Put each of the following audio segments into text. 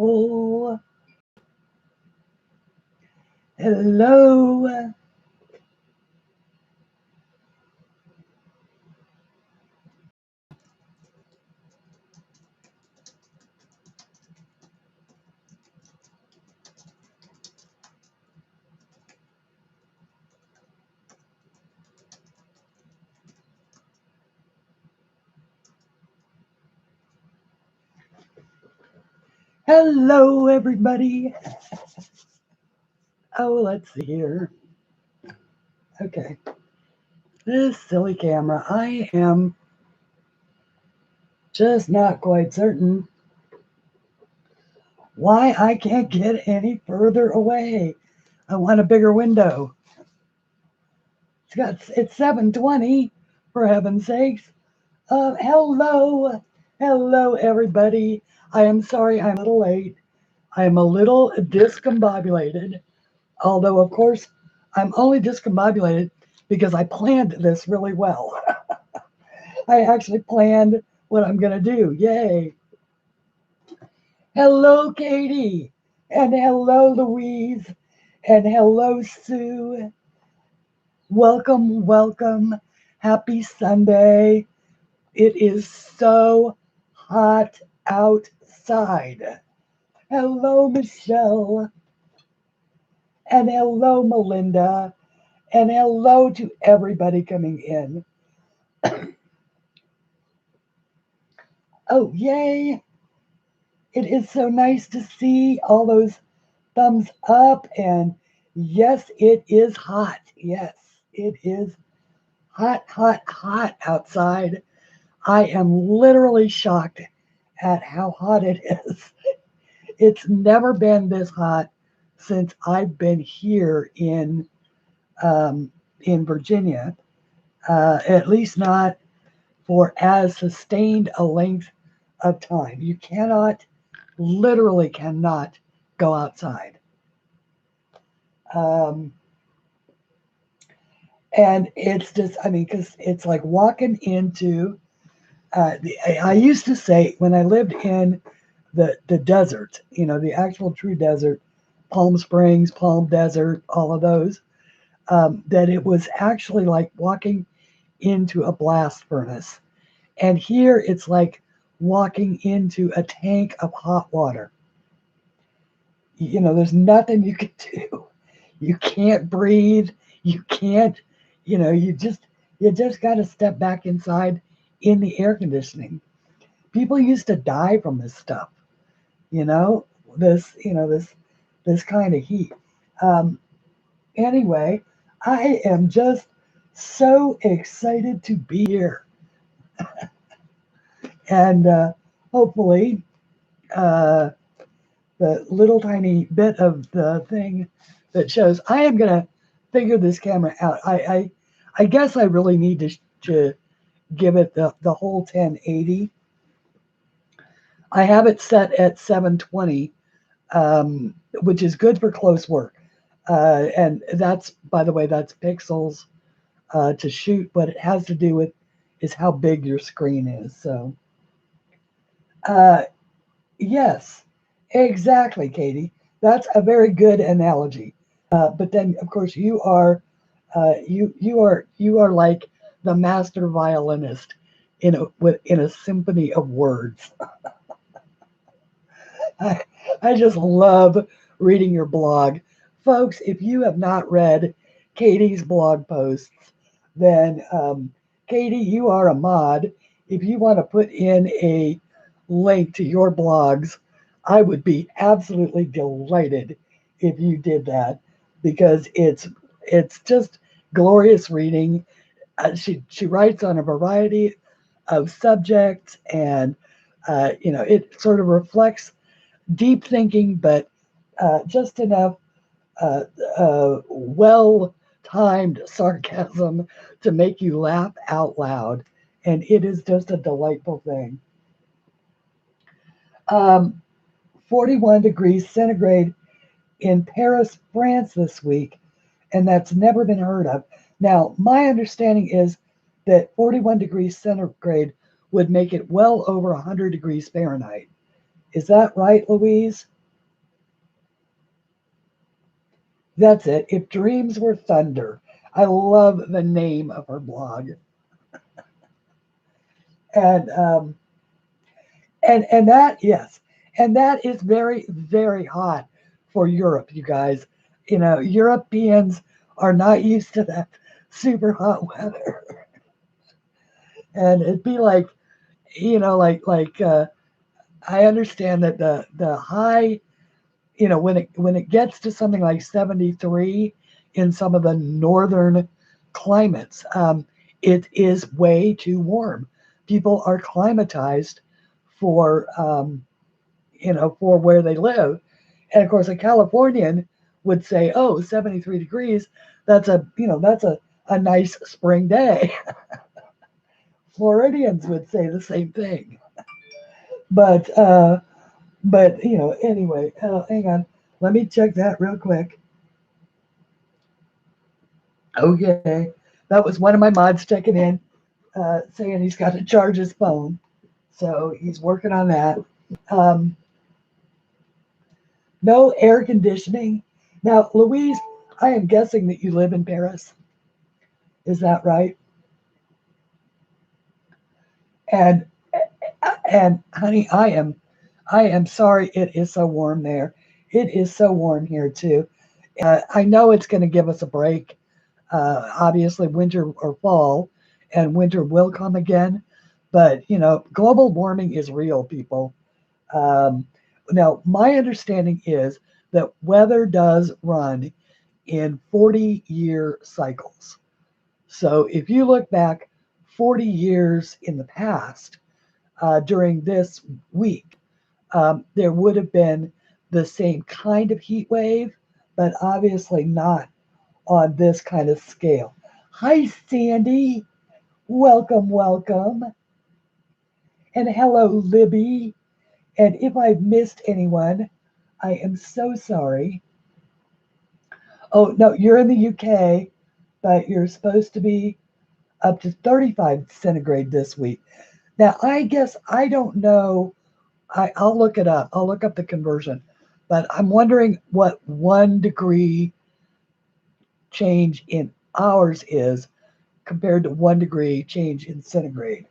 people. Hello. Hello, everybody. Oh, let's see here. Okay. This silly camera. I am just not quite certain why I can't get any further away. I want a bigger window. It's 7:20, for heaven's sakes. Hello, everybody. I am sorry I'm a little late. I am a little discombobulated, although of course I'm only discombobulated because I planned this really well. I actually planned what I'm gonna do. Yay! Hello, Katie, and hello, Louise, and hello, Sue. Welcome, welcome. Happy Sunday. It is so hot outside. Hello, Michelle. And hello, Melinda. And hello to everybody coming in. Oh, yay. It is so nice to see all those thumbs up. And yes, it is hot. Yes, it is hot, hot, hot outside. I am literally shocked at how hot it is. It's never been this hot since I've been here in Virginia, at least not for as sustained a length of time. You literally cannot go outside. And it's just, because it's like walking into, I used to say when I lived in the desert, the actual true desert, Palm Springs, Palm Desert, all of those, that it was actually like walking into a blast furnace. And here it's like walking into a tank of hot water. There's nothing you can do. You can't breathe. You can't, you just got to step back inside in the air conditioning. People used to die from this stuff, this kind of heat. Anyway, I am just so excited to be here. And hopefully, the little tiny bit of the thing that shows, I am going to figure this camera out. I guess I really need to give it the whole 1080. I have it set at 720, which is good for close work. And that's, by the way, that's pixels to shoot. What it has to do with is how big your screen is. So, yes, exactly, Katie. That's a very good analogy. But then, of course, you are like the master violinist in a symphony of words. I just love reading your blog. Folks, if you have not read Katie's blog posts, then Katie, you are a mod. If you want to put in a link to your blogs, I would be absolutely delighted if you did that, because it's just glorious reading. She writes on a variety of subjects, and it sort of reflects deep thinking, but just enough well-timed sarcasm to make you laugh out loud. And it is just a delightful thing. 41 degrees centigrade in Paris, France this week, and that's never been heard of. Now, my understanding is that 41 degrees centigrade would make it well over 100 degrees Fahrenheit. Is that right, Louise? That's it. If Dreams Were Thunder. I love the name of her blog. And and that, yes, and that is very, very hot for Europe, you guys. You know, Europeans are not used to that super hot weather. And it'd be like, I understand that the high, when it gets to something like 73 in some of the northern climates, it is way too warm. People are climatized for for where they live. And of course, a Californian would say, "Oh, 73 degrees, that's a nice spring day." Floridians would say the same thing. But anyway, hang on. Let me check that real quick. Okay, that was one of my mods checking in, saying he's got to charge his phone, so he's working on that. Um, no air conditioning. Now, Louise, I am guessing that you live in Paris. Is that right? And and honey, I am sorry it is so warm there. It is so warm here too. I know it's going to give us a break. Obviously, winter or fall, and winter will come again. But global warming is real, people. Um, Now, my understanding is that weather does run in 40-year cycles. So if you look back 40 years in the past, during this week, there would have been the same kind of heat wave, but obviously not on this kind of scale. Hi, Sandy. Welcome, welcome. And hello, Libby. And if I've missed anyone, I am so sorry. Oh, no, you're in the UK, but you're supposed to be up to 35 centigrade this week. Now, I guess I don't know. I'll look it up. I'll look up the conversion. But I'm wondering what 1 degree change in hours is compared to 1 degree change in centigrade.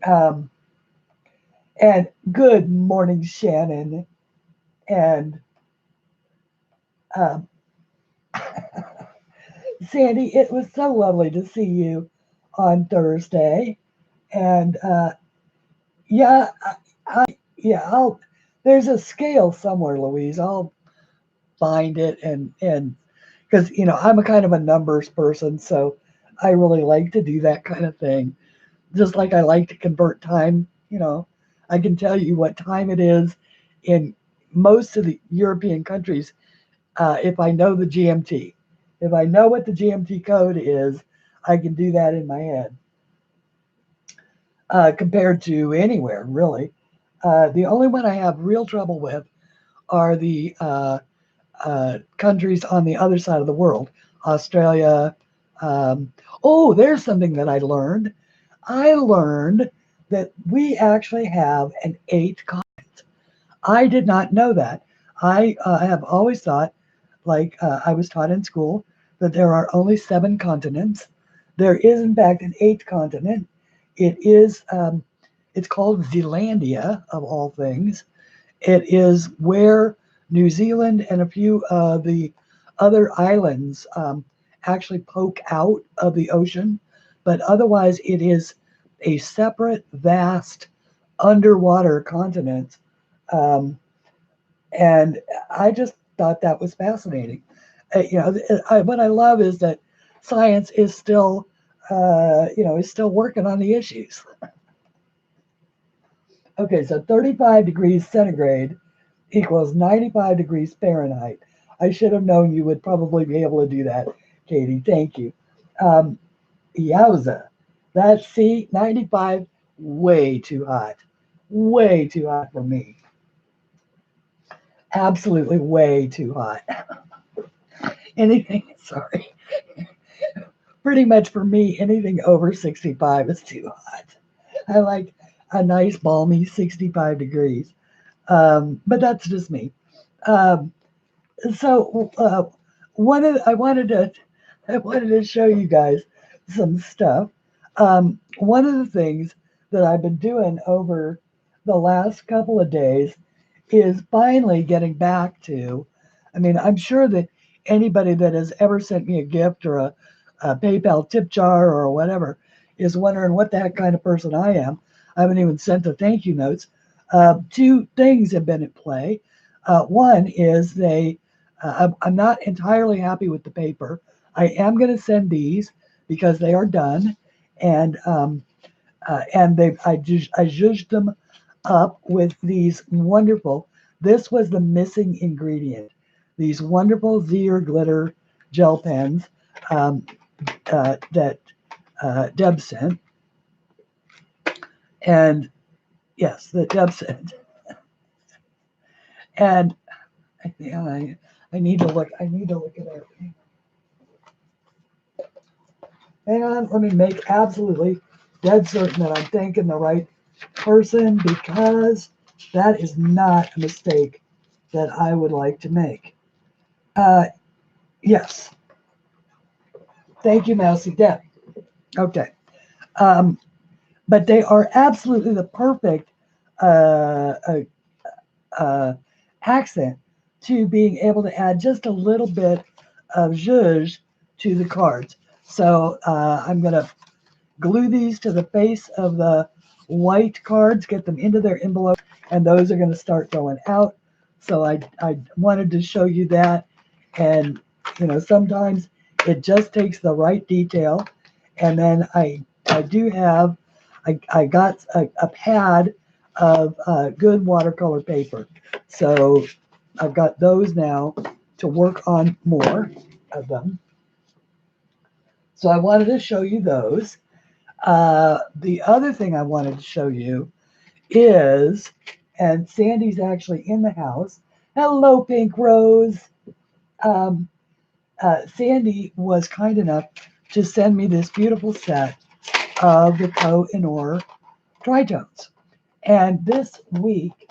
Um, and good morning, Shannon. And um, Sandy, it was so lovely to see you on Thursday. And yeah, yeah, there's a scale somewhere, Louise. I'll find it and because I'm a kind of a numbers person, so I really like to do that kind of thing. Just like I like to convert time, I can tell you what time it is in most of the European countries if I know the GMT. If I know what the GMT code is, I can do that in my head. Compared to anywhere, really. The only one I have real trouble with are the countries on the other side of the world, Australia. Oh, there's something that I learned. I learned that we actually have an eighth continent. I did not know that. I have always thought, like I was taught in school, that there are only 7 continents. There is, in fact, an eighth continent. It is. It's called Zealandia, of all things. It is where New Zealand and a few of the other islands actually poke out of the ocean, but otherwise it is a separate, vast underwater continent. Um, and I just thought that was fascinating. What I love is that science is still, is still working on the issues. Okay, so 35 degrees centigrade equals 95 degrees Fahrenheit. I should have known you would probably be able to do that, Katie. Thank you. Um, Yowza. That's, see, 95, way too hot. Way too hot for me. Absolutely way too hot. Anything, sorry. Pretty much for me, anything over 65 is too hot. I like a nice balmy 65 degrees. But that's just me. Um, so I wanted to show you guys some stuff. One of the things that I've been doing over the last couple of days is finally getting back to. I mean, I'm sure that anybody that has ever sent me a gift or a PayPal tip jar or whatever is wondering what the heck kind of person I am. I haven't even sent the thank you notes. Two things have been at play. One is I'm not entirely happy with the paper. I am going to send these because they are done, and I zhuzhed them up with these wonderful. This was the missing ingredient. These wonderful Zier glitter gel pens um, that Deb sent, and yes, that Deb sent, and I need to look. I need to look at it. Hang on, let me make absolutely dead certain that I'm thanking the right person because that is not a mistake that I would like to make. Uh, yes, thank you, Mousy Deb. Okay, um, but they are absolutely the perfect uh, uh, uh, accent to being able to add just a little bit of zhuzh to the cards. So I'm going to glue these to the face of the white cards, get them into their envelope, and those are going to start going out. So I wanted to show you that. And, you know, sometimes it just takes the right detail. And then I do have, I got a pad of good watercolor paper. So I've got those now to work on more of them. So I wanted to show you those. The other thing I wanted to show you is, and Sandy's actually in the house. Hello, Pink Rose. Um, Sandy was kind enough to send me this beautiful set of the Kohinoor Dry Tones. And this week,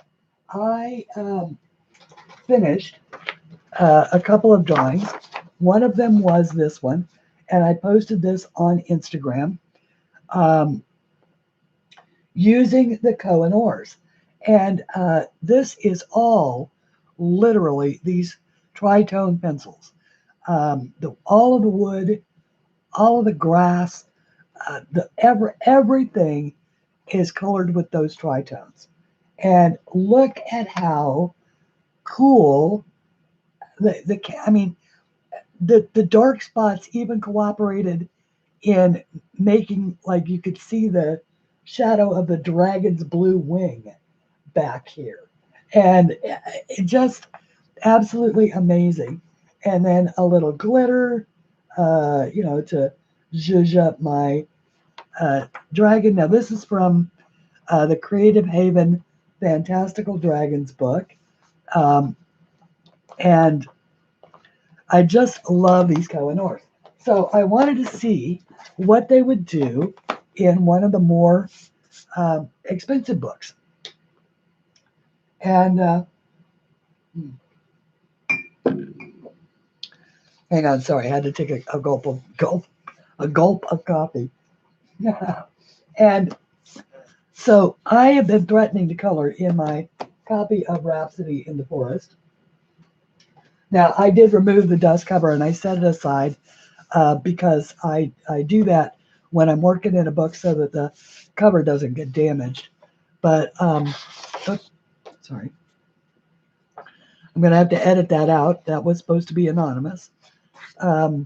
I finished a couple of drawings. One of them was this one, and I posted this on Instagram. Um, Using the Kohinoors. And this is all literally these tritone pencils. All of the wood, all of the grass, everything is colored with those tritones. And look at how cool I mean, the dark spots even cooperated in making, like, you could see the shadow of the dragon's blue wing back here. And it just absolutely amazing. And then a little glitter, to zhuzh up my dragon. Now, this is from the Creative Haven Fantastical Dragons book. Um, and I just love these Kohinoors. So I wanted to see what they would do in one of the more expensive books. And hang on, sorry, I had to take a gulp of coffee. And so I have been threatening to color in my copy of Rhapsody in the Forest. Now, I did remove the dust cover and I set it aside because I do that when I'm working in a book so that the cover doesn't get damaged. But, oops, sorry. I'm going to have to edit that out. That was supposed to be anonymous. But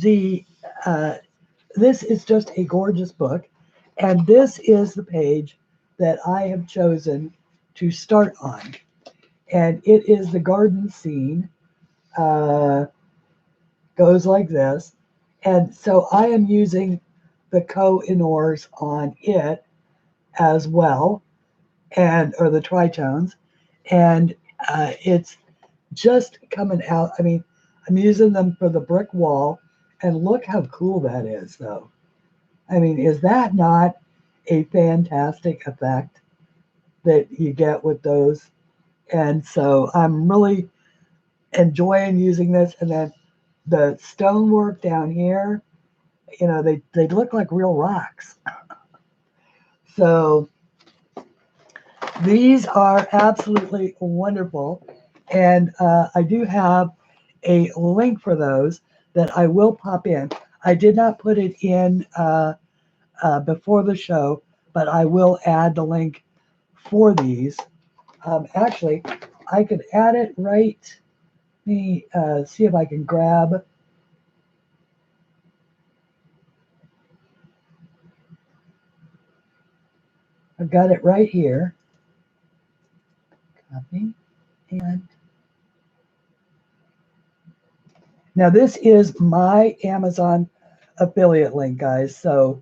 this is just a gorgeous book. And this is the page that I have chosen to start on. And it is the garden scene. Goes like this. And so I am using the Kohinoors on it as well, or the tritones. And it's just coming out. I mean, I'm using them for the brick wall. And look how cool that is, though. I mean, is that not a fantastic effect? that you get with those. And so I'm really enjoying using this. And then the stonework down here, you know, they look like real rocks. So these are absolutely wonderful. And I do have a link for those that I will pop in. I did not put it in before the show, but I will add the link for these. Actually, I could add it right. Let me see if I can grab. I've got it right here. Copy. And now this is my Amazon affiliate link, guys. So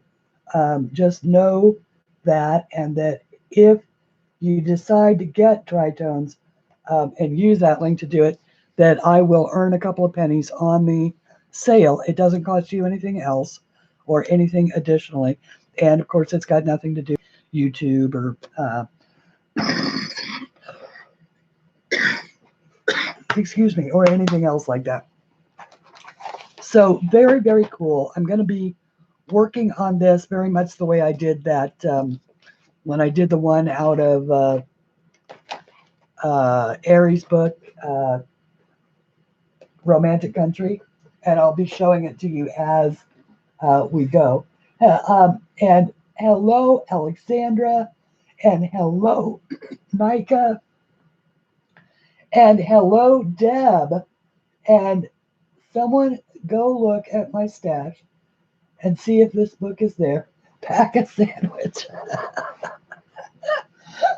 just know that, and that if you decide to get Dry Tones and use that link to do it, that I will earn a couple of pennies on the sale. It doesn't cost you anything else or anything additionally. And of course, it's got nothing to do with YouTube or excuse me, or anything else like that. So very, very cool. I'm going to be working on this very much the way I did that when I did the one out of Aries' book, Romantic Country, and I'll be showing it to you as we go. And hello, Alexandra, and hello, Micah, and hello, Deb, and someone go look at my stash and see if this book is there. Pack a sandwich.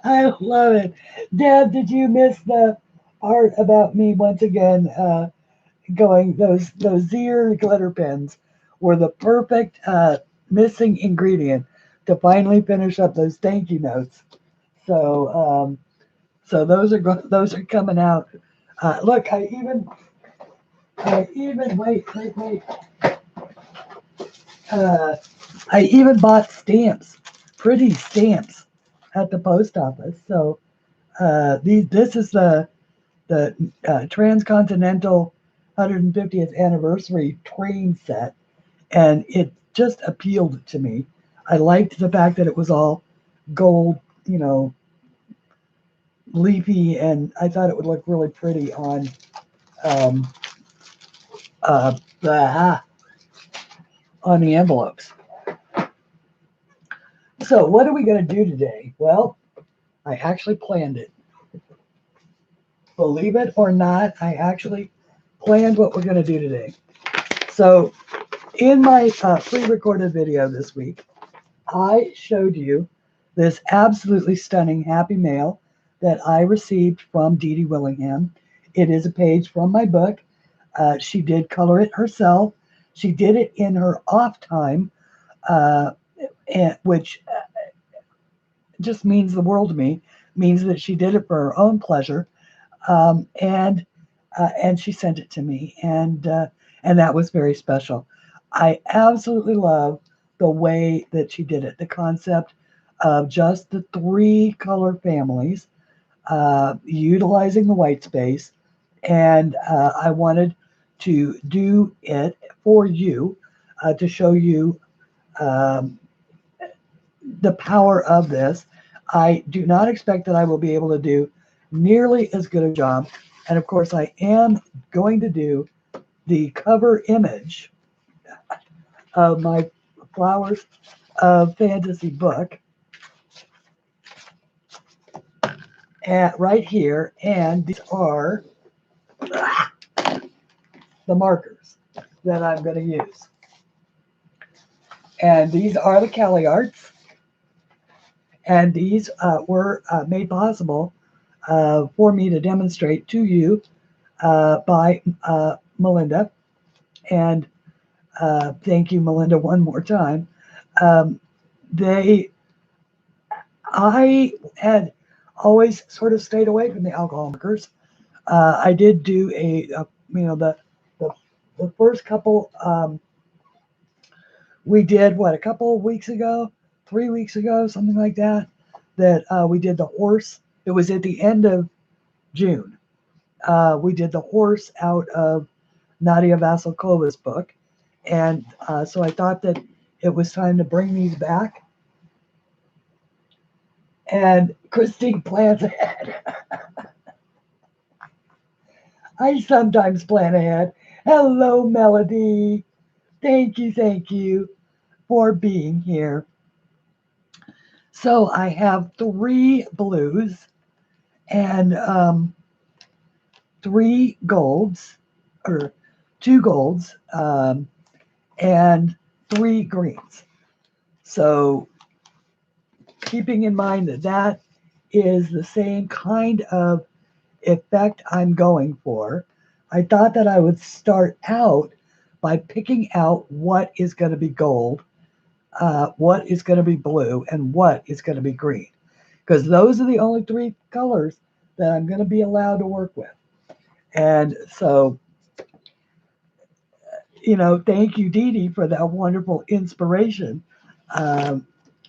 I love it. Deb, did you miss the art about me once again going, those Zier glitter pens were the perfect missing ingredient to finally finish up those thank you notes. So so those are coming out. Look, I even wait. I even bought stamps, pretty stamps, at the post office. So this is the transcontinental 150th anniversary train set, and it just appealed to me. I liked the fact that it was all gold, you know, leafy, and I thought it would look really pretty on on the envelopes. So what are we going to do today? Well, I actually planned it. Believe it or not, I actually planned what we're going to do today. So in my pre-recorded video this week, I showed you this absolutely stunning happy mail that I received from Dee Dee Willingham. It is a page from my book. She did color it herself. She did it in her off time, which just means the world to me. Means that she did it for her own pleasure, and she sent it to me, and that was very special. I absolutely love the way that she did it. The concept of just the 3 color families, utilizing the white space, and I wanted to do it for you to show you the power of this. I do not expect that I will be able to do nearly as good a job. And of course, I am going to do the cover image of my Flowers of Fantasy book right here. And these are the markers that I'm going to use. And these are the CLAarts. And these were made possible for me to demonstrate to you by Melinda. And thank you, Melinda, one more time. I had always sort of stayed away from the alcohol markers. I did do the first couple. We did what, a couple of weeks ago, 3 weeks ago, something like that. that we did the horse. It was at the end of June. We did the horse out of Nadia Vasilkova's book. And so I thought that it was time to bring these back. And Christine plans ahead. I sometimes plan ahead. Hello, Melody. Thank you for being here. So I have 3 blues and 3 golds, or 2 golds, and 3 greens. So keeping in mind that that is the same kind of effect I'm going for, I thought that I would start out by picking out what is going to be gold, what is going to be blue, and what is going to be green. Because those are the only 3 colors that I'm going to be allowed to work with. And so, thank you, Dee Dee, for that wonderful inspiration.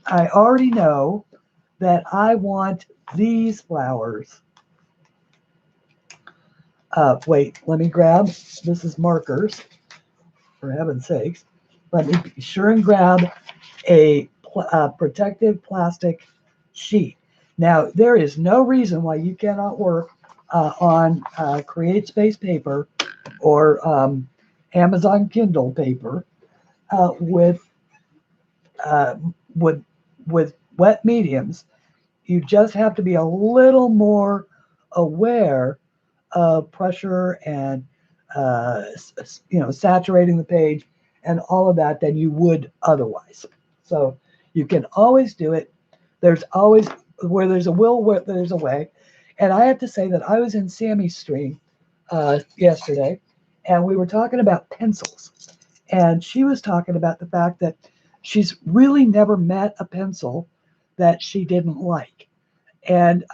I already know that I want these flowers. Wait, let me grab, this is markers, for heaven's sakes. Let me be sure and grab a protective plastic sheet. Now, there is no reason why you cannot work on Create Space paper or Amazon Kindle paper with wet mediums. You just have to be a little more aware of pressure and saturating the page and all of that than you would otherwise. So you can always do it. There's always, where there's a will, where there's a way. And I have to say that I was in Sammy's stream yesterday, and we were talking about pencils. And she was talking about the fact that she's really never met a pencil that she didn't like. And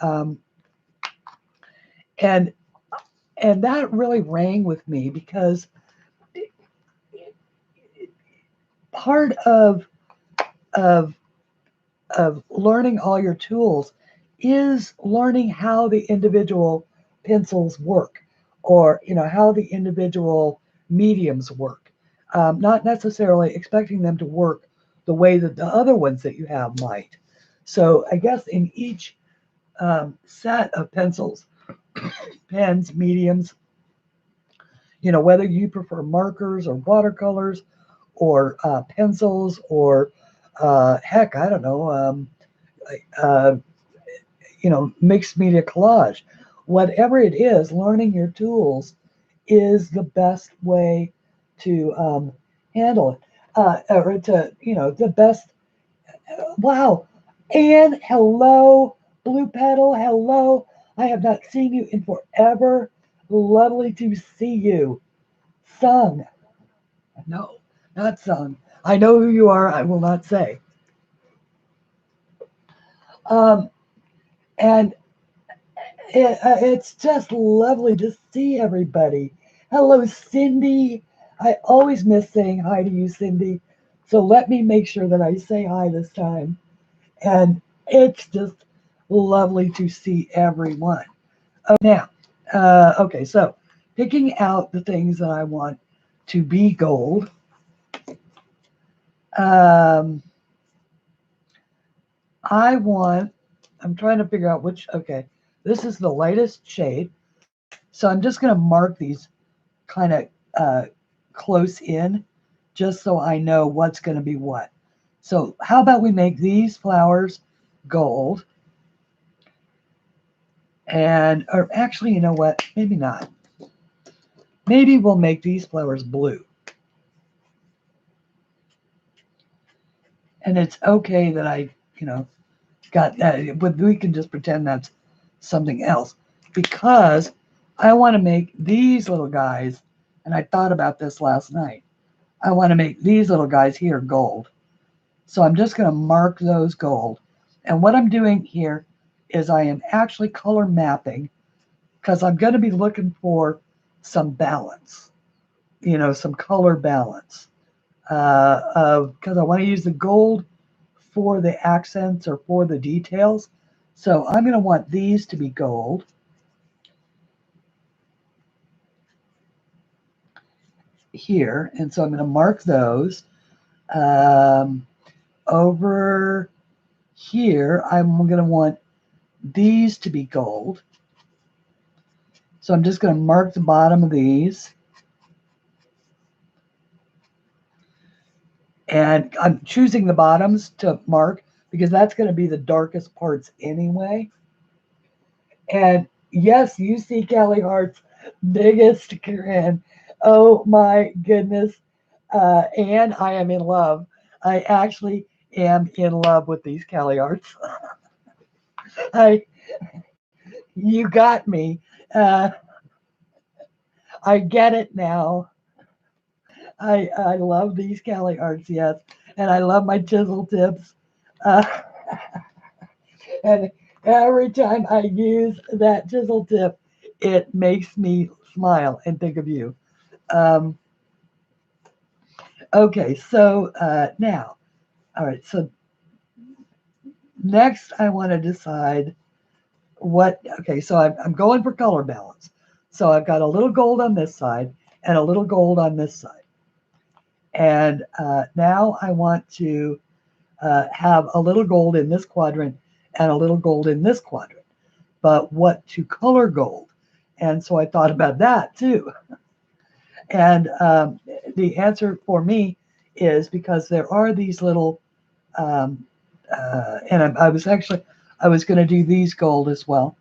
that really rang with me, because part of learning all your tools is learning how the individual pencils work, or how the individual mediums work. Not necessarily expecting them to work the way that the other ones that you have might. So I guess in each set of pencils, pens, mediums, whether you prefer markers or watercolors or pencils or heck, I don't know, mixed media collage, whatever it is, learning your tools is the best way to handle it, or to, the best. Wow. Anne, hello. Blue Petal, hello. I have not seen you in forever. Lovely to see you. Sung. No, not Sung. I know who you are. I will not say. And it's just lovely to see everybody. Hello, Cindy. I always miss saying hi to you, Cindy. So let me make sure that I say hi this time. And it's just lovely to see everyone. Oh, now, okay, so picking out the things that I want to be gold. I'm trying to figure out which, okay, this is the lightest shade. So I'm just going to mark these kind of close in, just so I know what's going to be what. So how about we make these flowers gold? And, or actually, you know what? Maybe not. Maybe we'll make these flowers blue. And it's okay that I, got that. But we can just pretend that's something else, because I want to make these little guys, and I thought about this last night. I want to make these little guys here gold. So I'm just going to mark those gold. And what I'm doing here is I am actually color mapping, because I'm going to be looking for some balance, some color balance, because I want to use the gold for the accents or for the details, So I'm going to want these to be gold. Here, and so I'm going to mark those. Over here, I'm going to want these to be gold. So I'm just going to mark the bottom of these. And I'm choosing the bottoms to mark because that's going to be the darkest parts anyway. And yes, you see Callie Hart's biggest grin. Oh my goodness. And I am in love. I actually am in love with these Callie Arts. You got me. Uh, I get it now. I love these Callie Arts, yes. And I love my chisel tips. Uh, and every time I use that chisel tip, it makes me smile and think of you. Um, okay, so now, all right, so next I want to decide what, okay, so I'm going for color balance. So I've got a little gold on this side and a little gold on this side. And now I want to have a little gold in this quadrant and a little gold in this quadrant. But what to color gold? And so I thought about that too. And the answer for me is because there are these little, and I was going to do these gold as well,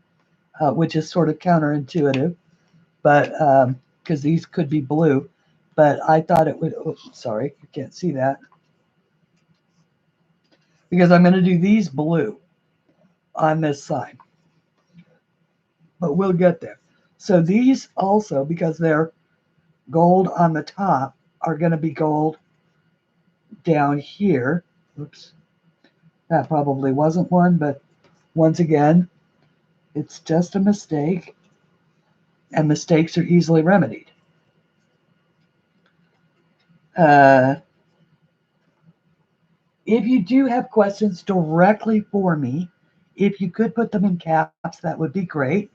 which is sort of counterintuitive, but because these could be blue, but I thought it would, oh, sorry, you can't see that. Because I'm going to do these blue on this side. But we'll get there. So these also, because they're gold on the top, are going to be gold down here. Oops. That probably wasn't one, but once again, it's just a mistake, and mistakes are easily remedied. If you do have questions directly for me, if you could put them in caps, that would be great.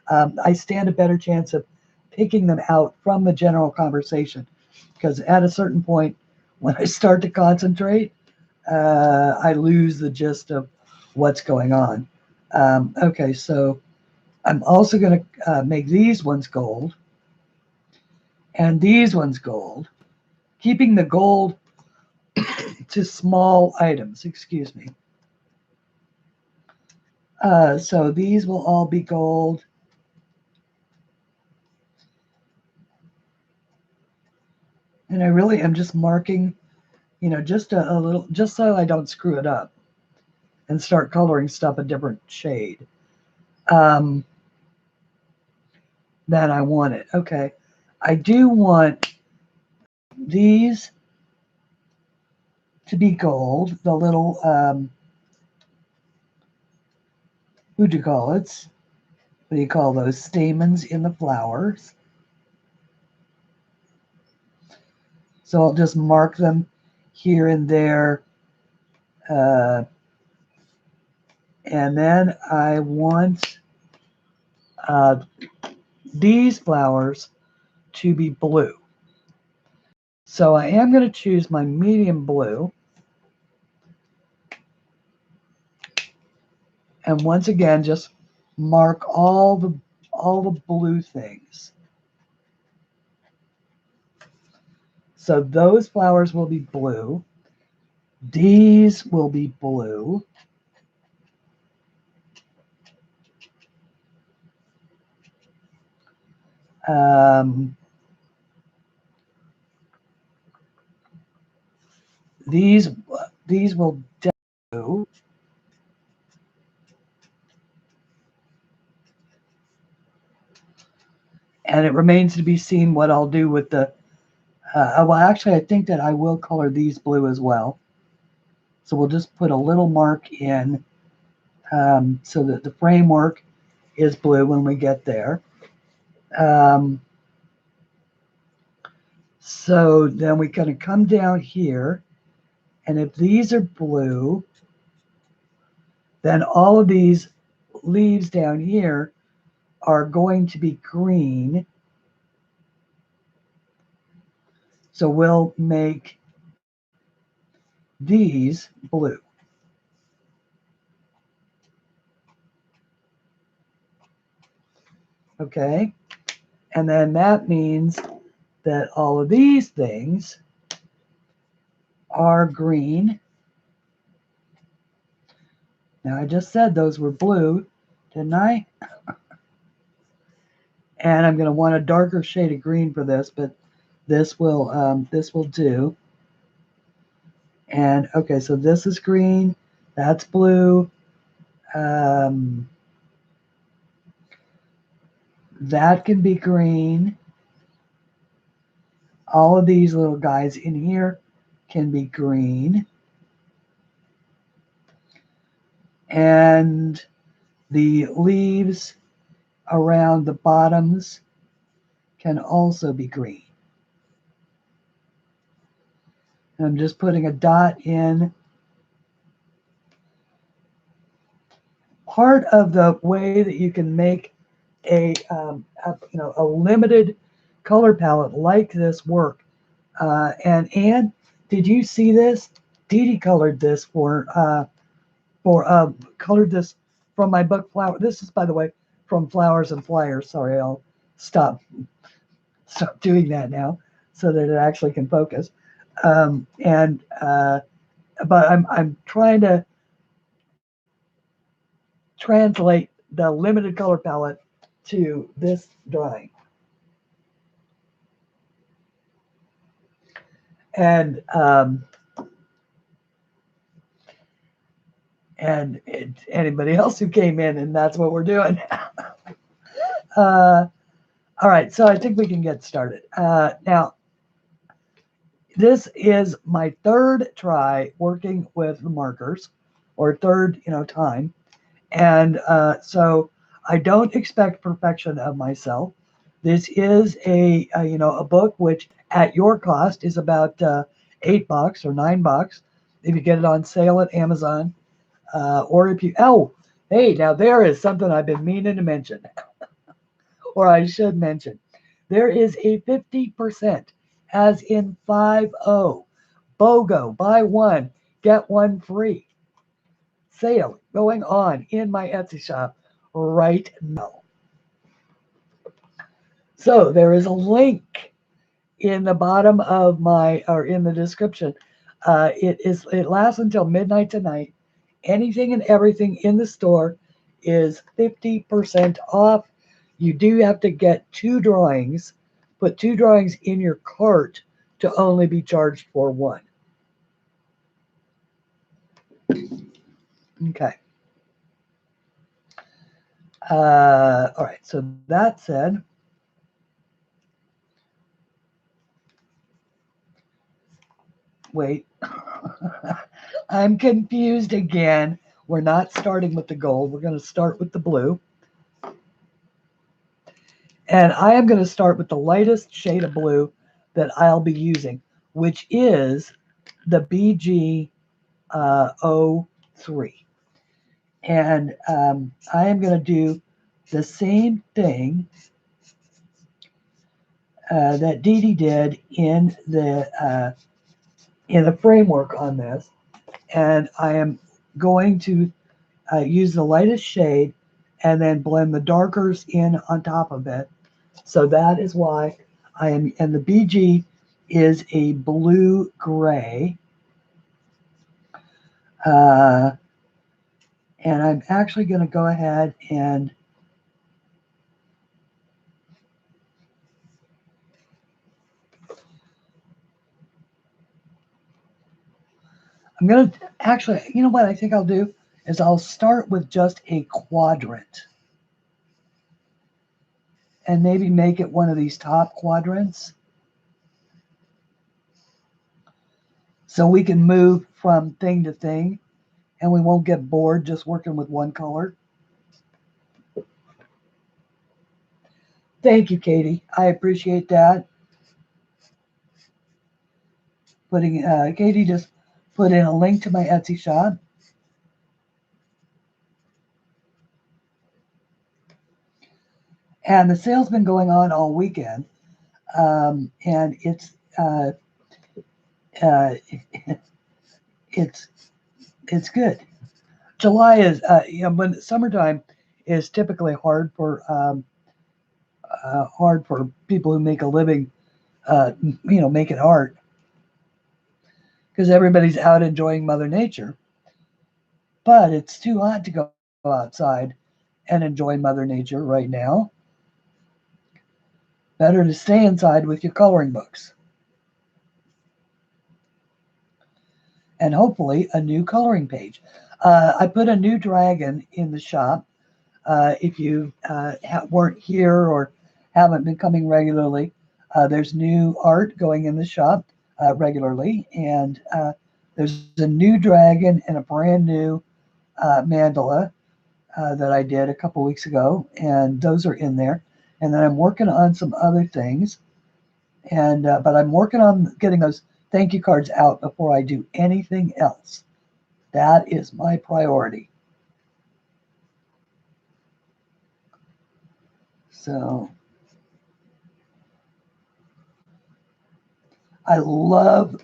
I stand a better chance of picking them out from the general conversation, because at a certain point, when I start to concentrate, I lose the gist of what's going on. Okay, so I'm also going to make these ones gold and these ones gold, keeping the gold to small items, excuse me. So these will all be gold. And I really am just marking, you know, just a little, just so I don't screw it up and start coloring stuff a different shade than I want it. Okay, I do want these to be gold, the little, what do you call it? What do you call those stamens in the flowers? So I'll just mark them here and there. And then I want these flowers to be blue. So I am going to choose my medium blue. And once again, just mark all the blue things. So those flowers will be blue. These will be blue. These will do. And it remains to be seen what I'll do with the, well, actually, I think that I will color these blue as well. So we'll just put a little mark in so that the framework is blue when we get there. So then we're going to come down here, and if these are blue, then all of these leaves down here are going to be green. So we'll make these blue. Okay, and then that means that all of these things are green. Now I just said those were blue, didn't I? And I'm going to want a darker shade of green for this, but this will do. And okay, so this is green, that's blue. That can be green. All of these little guys in here can be green. And the leaves around the bottoms can also be green. And I'm just putting a dot in. Part of the way that you can make a limited color palette like this work. And Anne, did you see this? Dee Dee colored this colored this from my book Flower. This is, by the way, from Flowers and Flyers. Sorry, I'll stop doing that now so that it actually can focus. But I'm trying to translate the limited color palette to this drawing. And anybody else who came in, and that's what we're doing. All right, so I think we can get started. Now, this is my third try working with the markers, or third, time. And so I don't expect perfection of myself. This is a book which at your cost is about $8 or $9 if you get it on sale at Amazon, or if you hey, now there is something I've been meaning to mention, or I should mention. There is a 50%, as in 50, BOGO, buy one get one free sale going on in my Etsy shop right now. So there is a link in the bottom of in the description. It lasts until midnight tonight. Anything and everything in the store is 50% off. You do have to get 2 drawings, put 2 drawings in your cart to only be charged for 1. Okay. All right, so that said, wait, I'm confused again. We're not starting with the gold. We're going to start with the blue. And I am going to start with the lightest shade of blue that I'll be using, which is the BG 03. And I am going to do the same thing that Dee Dee did in the framework on this. And I am going to use the lightest shade and then blend the darkers in on top of it. So that is why I am, and the BG is a blue gray. And I'm actually going to go ahead and I'm going to actually, you know what I think I'll do is I'll start with just a quadrant and maybe make it one of these top quadrants so we can move from thing to thing and we won't get bored just working with one color. Thank you, Katie. I appreciate that. Katie just put in a link to my Etsy shop. And the sale's been going on all weekend, and uh, it's it's good. July is when summertime is typically hard for people who make a living, making art, because everybody's out enjoying Mother Nature. But it's too hot to go outside and enjoy Mother Nature right now. Better to stay inside with your coloring books. And hopefully a new coloring page. I put a new dragon in the shop. If you weren't here or haven't been coming regularly, there's new art going in the shop regularly. And there's a new dragon and a brand new mandala that I did a couple weeks ago. And those are in there. And then I'm working on some other things. And but I'm working on getting those thank you cards out before I do anything else. That is my priority. So I love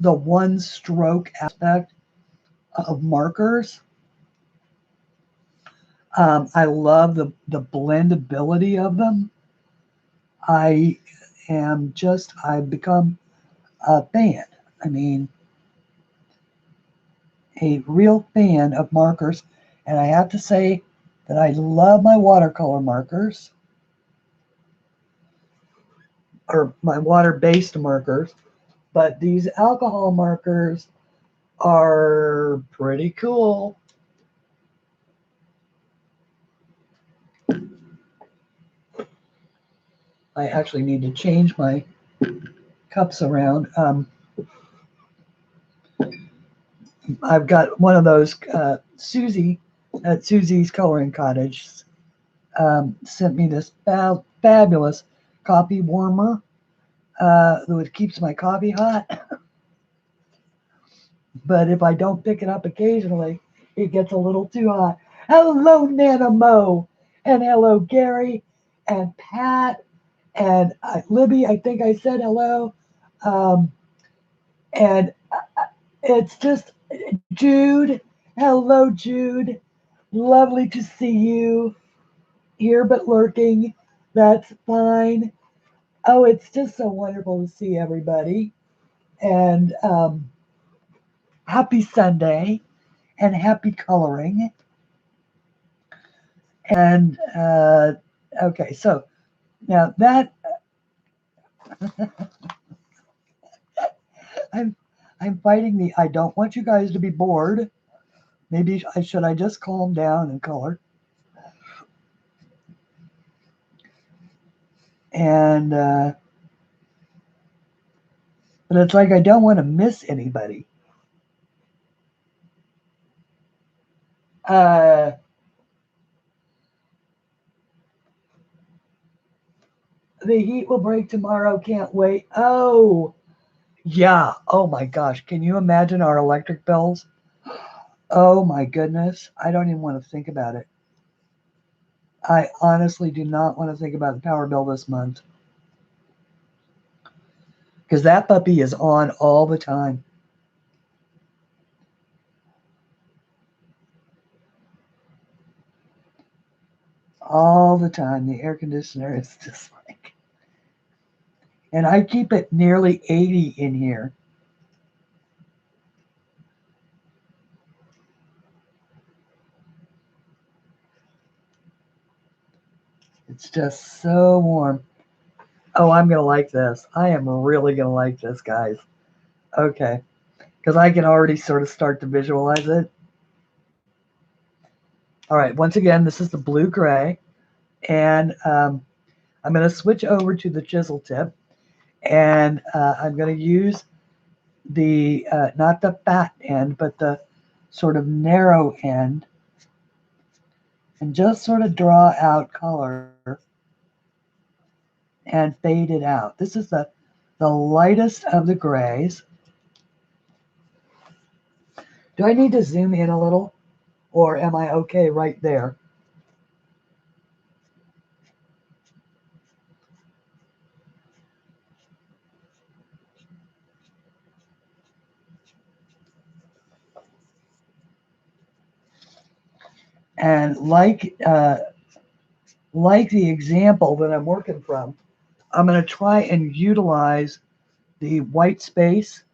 the one stroke aspect of markers. I love the blendability of them. I I've become a fan. I mean, a real fan of markers. And I have to say that I love my watercolor markers, or my water-based markers, but these alcohol markers are pretty cool. I actually need to change my cups around. I've got one of those, Susie at Susie's Coloring Cottage sent me this fabulous coffee warmer that keeps my coffee hot. But if I don't pick it up occasionally, it gets a little too hot. Hello, Nana Mo, and hello, Gary, and Pat, and Libby. I think I said hello. Um, and it's just Jude. Hello, Jude. Lovely to see you here, but lurking. That's fine. Oh, it's just so wonderful to see everybody. And happy Sunday and happy coloring. And okay, so now that I'm I'm fighting the I don't want you guys to be bored. Maybe I just calm down and color. And but it's like I don't want to miss anybody. Uh, the heat will break tomorrow. Can't wait. Oh, yeah. Oh my gosh. Can you imagine our electric bills? Oh my goodness. I don't even want to think about it. I honestly do not want to think about the power bill this month, because that puppy is on all the time. All the time. The air conditioner is just like, and I keep it nearly 80 in here. It's just so warm. Oh, I'm going to like this. I am really going to like this, guys. Okay. Because I can already sort of start to visualize it. All right. Once again, this is the blue gray. And I'm going to switch over to the chisel tip. And I'm going to use the, not the fat end, but the sort of narrow end. And just sort of draw out color and fade it out. This is the lightest of the grays. Do I need to zoom in a little, or am I okay right there? And like the example that I'm working from, I'm going to try and utilize the white space.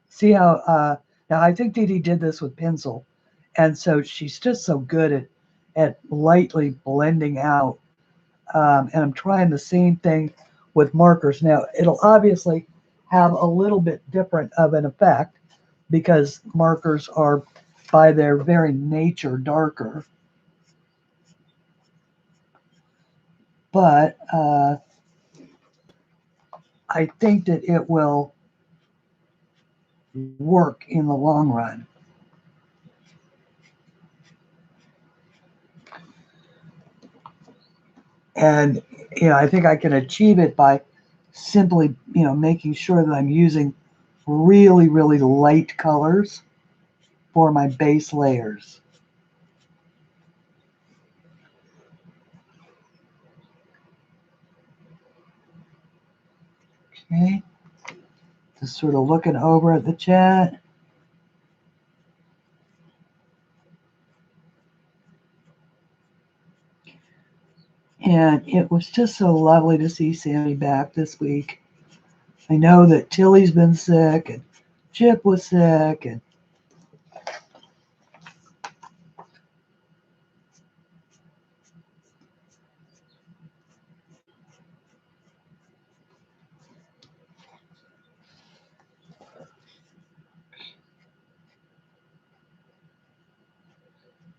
See how, now I think Dee Dee did this with pencil. And so she's just so good at lightly blending out. And I'm trying the same thing with markers. Now, it'll obviously have a little bit different of an effect because markers are, by their very nature, darker. But I think that it will work in the long run. And, I think I can achieve it by simply, making sure that I'm using really, really light colors for my base layers. Okay. Just sort of looking over at the chat. And it was just so lovely to see Sammy back this week. I know that Tilly's been sick and Chip was sick, and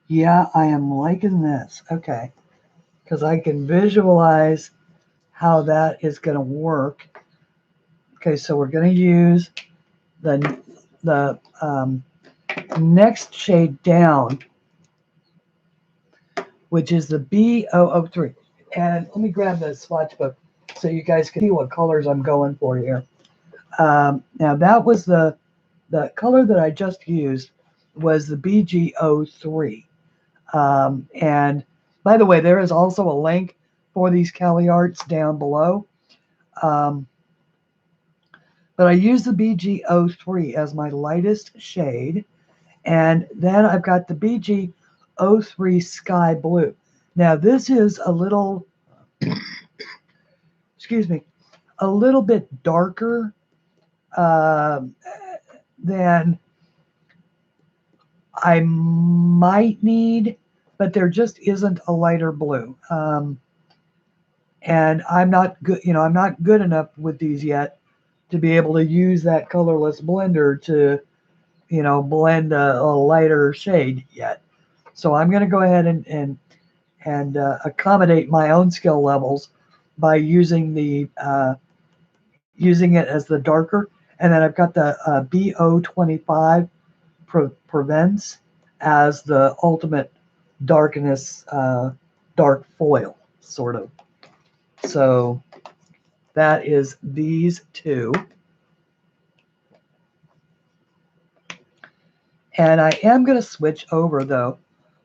yeah, I am liking this. Okay. Because I can visualize how that is going to work. Okay, so we're going to use the next shade down, which is the B003. And let me grab the swatch book so you guys can see what colors I'm going for here. Now that was the color that I just used was the BG03. And by the way, there is also a link for these CLAarts down below. But I use the BG03 as my lightest shade. And then I've got the BG03 Sky Blue. Now this is a little, excuse me, a little bit darker than I might need, but there just isn't a lighter blue. And I'm not good, I'm not good enough with these yet to be able to use that colorless blender to, blend a lighter shade yet. So I'm going to go ahead and accommodate my own skill levels by using using it as the darker. And then I've got the BO25 Prevents as the ultimate darkness, dark foil, sort of. So that is these two. And I am going to switch over, though,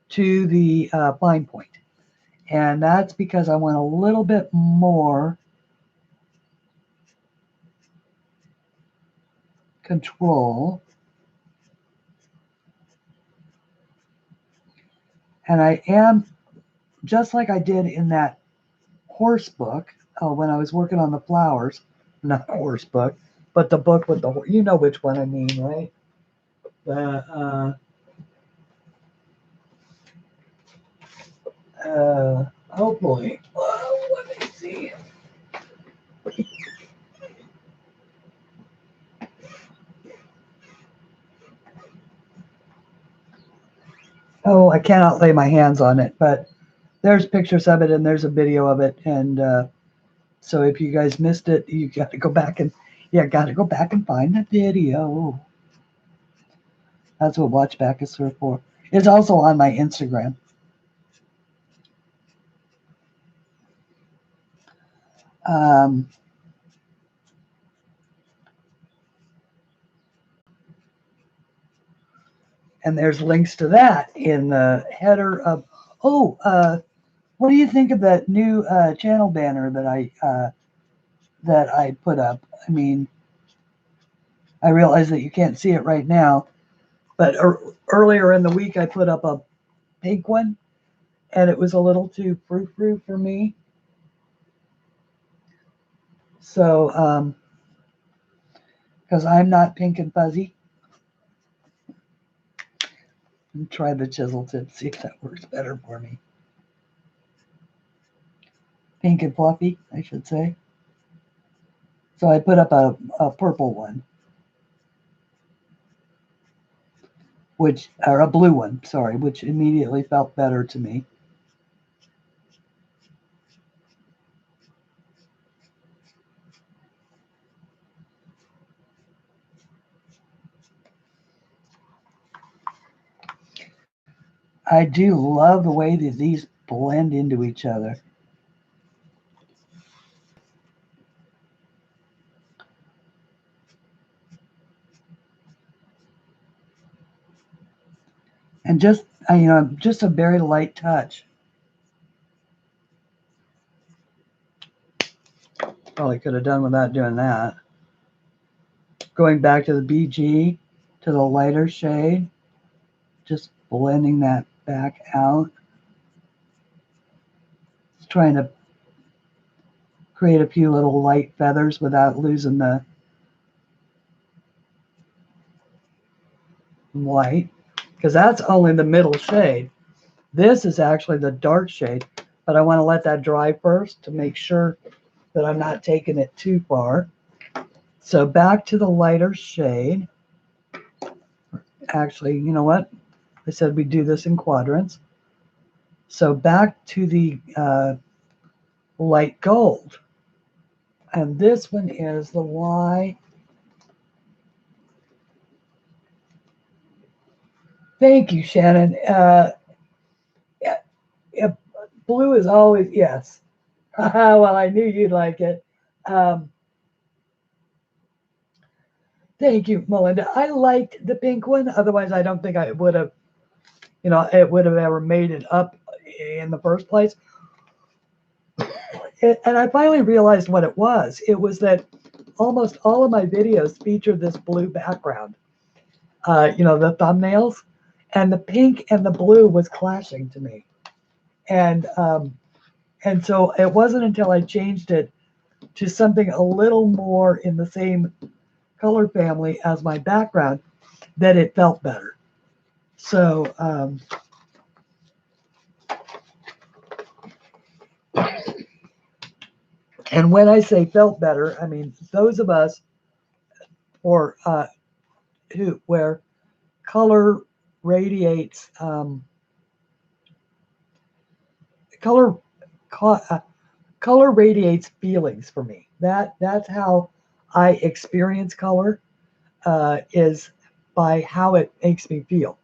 to the fine point. And that's because I want a little bit more control. And I am, just like I did in that horse book when I was working on the flowers, not horse book, but the book with the, you know which one I mean, right? The, oh boy. Oh, let me see. Oh, I cannot lay my hands on it, but there's pictures of it and there's a video of it. And so if you guys missed it, you got to go back and, find the video. That's what watch back is for. It's also on my Instagram. And there's links to that in the header of, what do you think of that new channel banner that I put up? I mean, I realize that you can't see it right now, but earlier in the week I put up pink one, and it was a little too frou-frou for me. So, because I'm not pink and fuzzy. Let me try the chisel tip, see if that works better for me. Pink and fluffy, I should say. So I put up a purple one, or a blue one, sorry, which immediately felt better to me. I do love the way that these blend into each other. And just, just a very light touch. Probably could have done without doing that. Going back to the BG, to the lighter shade, just blending that back out. Just trying to create a few little light feathers without losing the white, because that's only the middle shade. This is actually the dark shade, but I want to let that dry first to make sure that I'm not taking it too far. So back to the lighter shade. Actually, you know what? I said we do this in quadrants. So back to the light gold. And this one is the Y. Thank you, Shannon. Blue is always, yes. Well, I knew you'd like it. Thank you, Melinda. I liked the pink one. Otherwise, I don't think I would have, it would have ever made it up in the first place. And I finally realized what it was. It was that almost all of my videos featured this blue background. The thumbnails, and the pink and the blue was clashing to me. And so it wasn't until I changed it to something a little more in the same color family as my background that it felt better. So and when I say felt better, I mean those of us where color radiates color radiates feelings for me. That's how I experience color, is by how it makes me feel.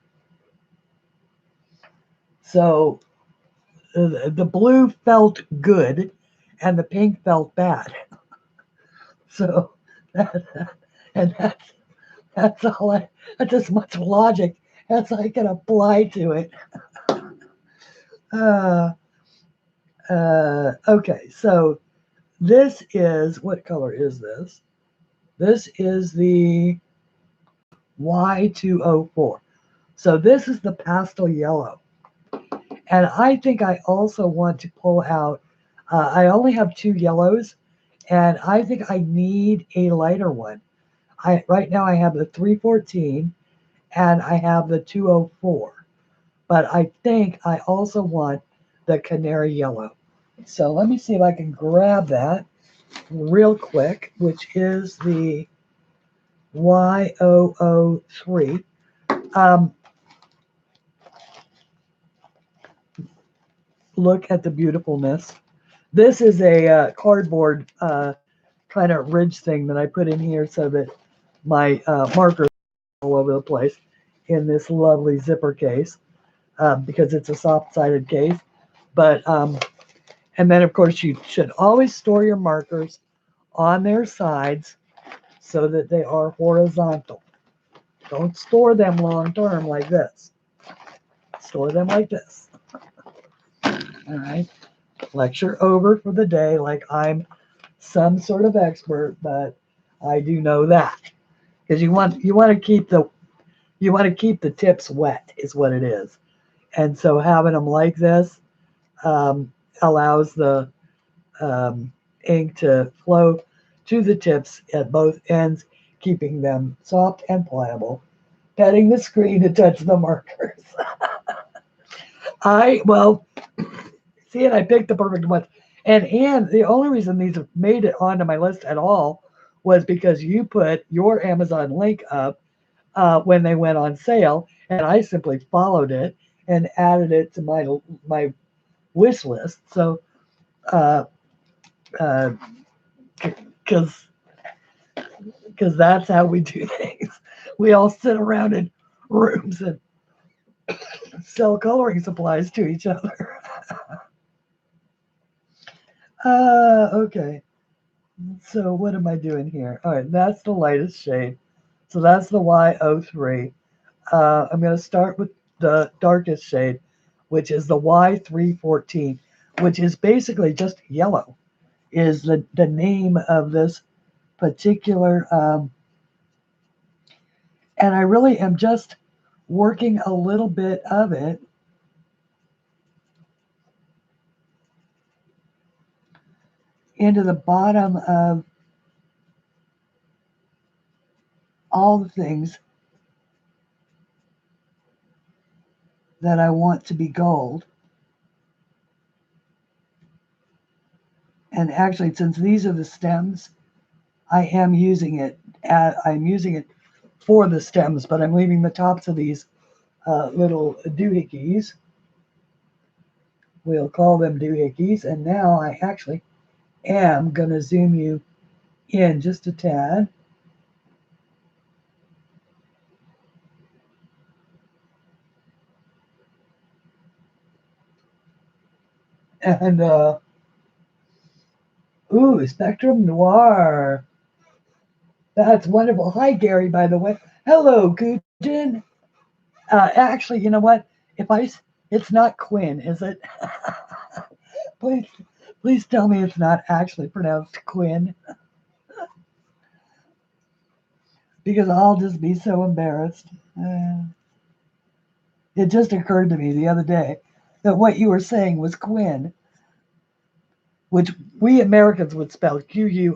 So the blue felt good and the pink felt bad. So that's all that's as much logic as I can apply to it. Okay, so this is, what color is this? This is the Y204. So this is the pastel yellow. And I think I also want to pull out, I only have 2 yellows, and I think I need a lighter one. Right now I have the 314 and I have the 204. But I think I also want the canary yellow. So let me see if I can grab that real quick, which is the Y003. Look at the beautifulness. This is a cardboard kind of ridge thing that I put in here so that my markers are all over the place in this lovely zipper case, because it's a soft-sided case. But and then of course you should always store your markers on their sides so that they are horizontal. Don't store them long term like this. Store them like this. All right. Lecture over for the day, like I'm some sort of expert, but I do know that, because you want to keep the tips wet is what it is. And so having them like this allows the ink to flow to the tips at both ends, keeping them soft and pliable. Petting the screen to touch the markers. Well, see, and I picked the perfect ones. And the only reason these have made it onto my list at all was because you put your Amazon link up when they went on sale, and I simply followed it and added it to my wish list. So, uh, uh, because that's how we do things. We all sit around in rooms and sell coloring supplies to each other. Okay. So what am I doing here? All right, that's the lightest shade. So that's the Y03. I'm going to start with the darkest shade, which is the Y314, which is basically just yellow, is the name of this particular. And I really am just working a little bit of it into the bottom of all the things that I want to be gold. And actually, since these are the stems, I am using it. I'm using it for the stems, but I'm leaving the tops of these little doohickeys. We'll call them doohickeys. And now I actually am going to zoom you in just a tad. And, ooh, Spectrum Noir. That's wonderful. Hi, Gary, by the way. Hello, Gujin. Actually, you know what? It's not Quinn, is it? please, please tell me it's not actually pronounced Quinn, because I'll just be so embarrassed. It just occurred to me the other day that what you were saying was Quinn, which we Americans would spell Quinn.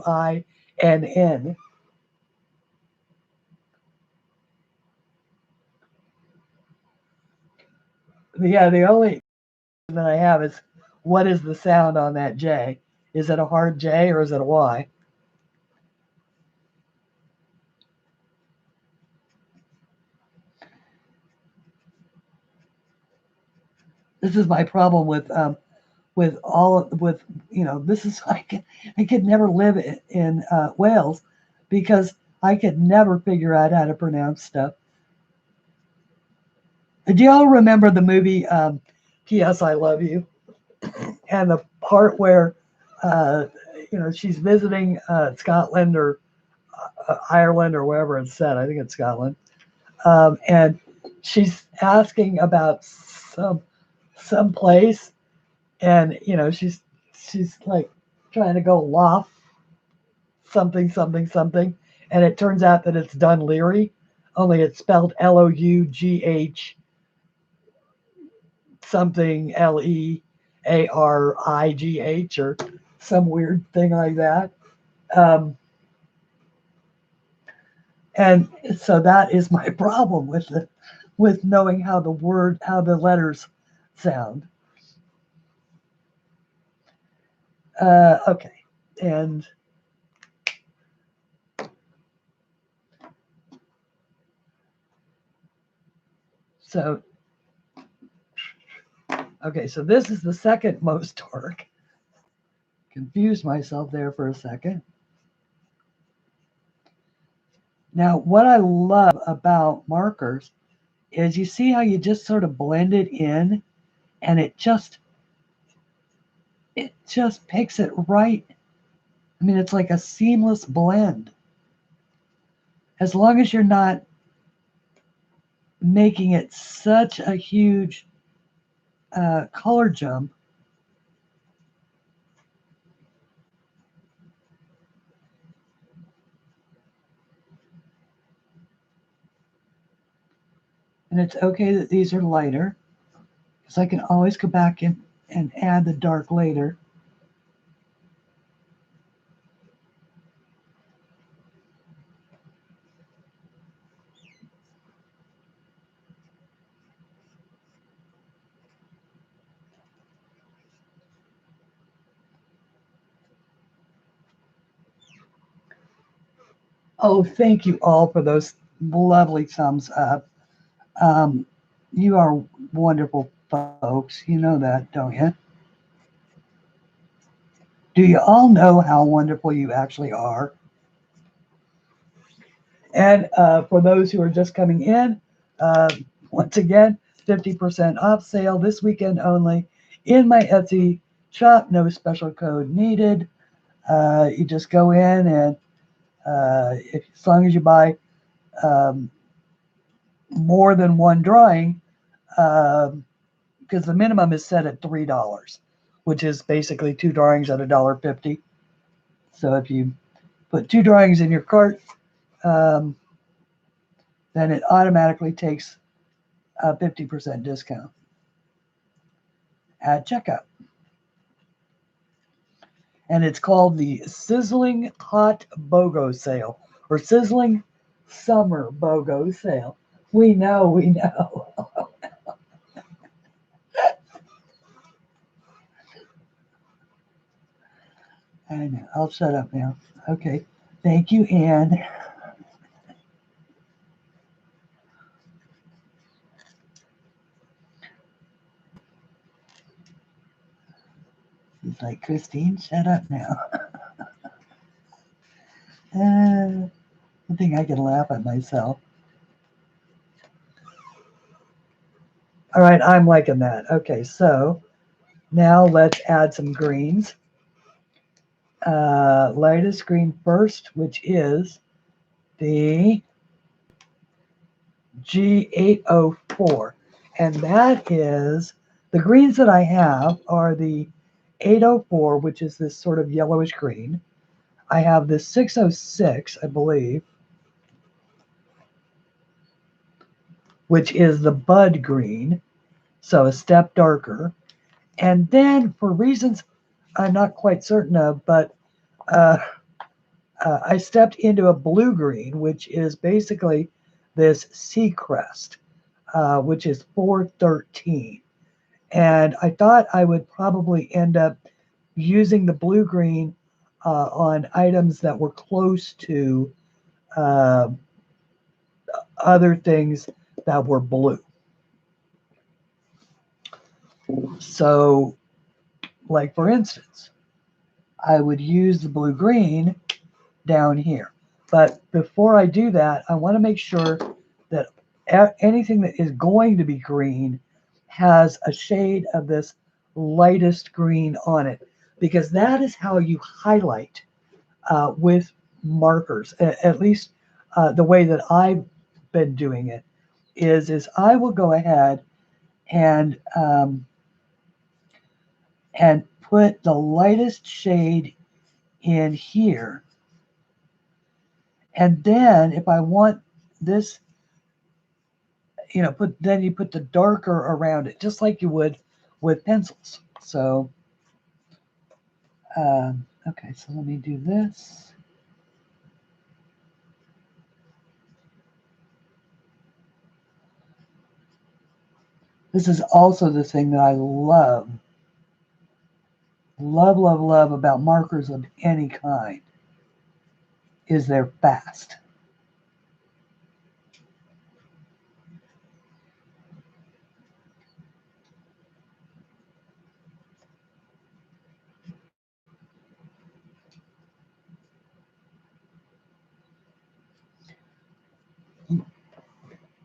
Yeah, the only that I have is what is the sound on that J? Is it a hard J or is it a Y? This is my problem with all with this is I could never live in Wales because I could never figure out how to pronounce stuff. Do y'all remember the movie P.S. I Love You? And the part where uh, she's visiting Scotland or Ireland or wherever it's set. I think it's Scotland, and she's asking about some place, and she's like trying to go loft something something something, and it turns out that it's Dunleary, only it's spelled Lough something Learigh or some weird thing like that. Um, and so that is my problem with knowing how the letters sound. Okay, and so okay, so this is the second most dark. Confused myself there for a second. Now, what I love about markers is you see how you just sort of blend it in, and it just picks it right. I mean, it's like a seamless blend. As long as you're not making it such a huge color jump. And it's okay that these are lighter. So I can always go back in and add the dark later. Oh, thank you all for those lovely thumbs up. Um, you are wonderful folks. You know that, don't you? Do you all know how wonderful you actually are? And for those who are just coming in, uh, once again, 50% off sale this weekend only in my Etsy shop. No special code needed. You just go in and as long as you buy um, more than one drawing, because the minimum is set at $3, which is basically two drawings at $1.50. So if you put two drawings in your cart, um, then it automatically takes a 50% discount at checkout. And it's called the Sizzling Hot BOGO Sale or Sizzling Summer BOGO Sale. We know, we know. I know. I'll shut up now. Okay. Thank you, Anne. It's like, Christine, shut up now. I think I can laugh at myself. All right, I'm liking that. Okay, so now let's add some greens. Lightest green first, which is the G804. And that is, the greens that I have are the 804, which is this sort of yellowish green. I have the 606, I believe, which is the bud green, so a step darker. And then, for reasons I'm not quite certain of, but uh, I stepped into a blue green, which is basically this sea crest, which is 413. And I thought I would probably end up using the blue green on items that were close to uh, other things that were blue. So, like for instance, I would use the blue green down here. But before I do that, I want to make sure that anything that is going to be green has a shade of this lightest green on it, because that is how you highlight with markers. At least the way that I've been doing it is I will go ahead and and put the lightest shade in here. And then if I want this, you know, then you put the darker around it, just like you would with pencils. So, okay, so let me do this. This is also the thing that I love about markers of any kind, is they're fast.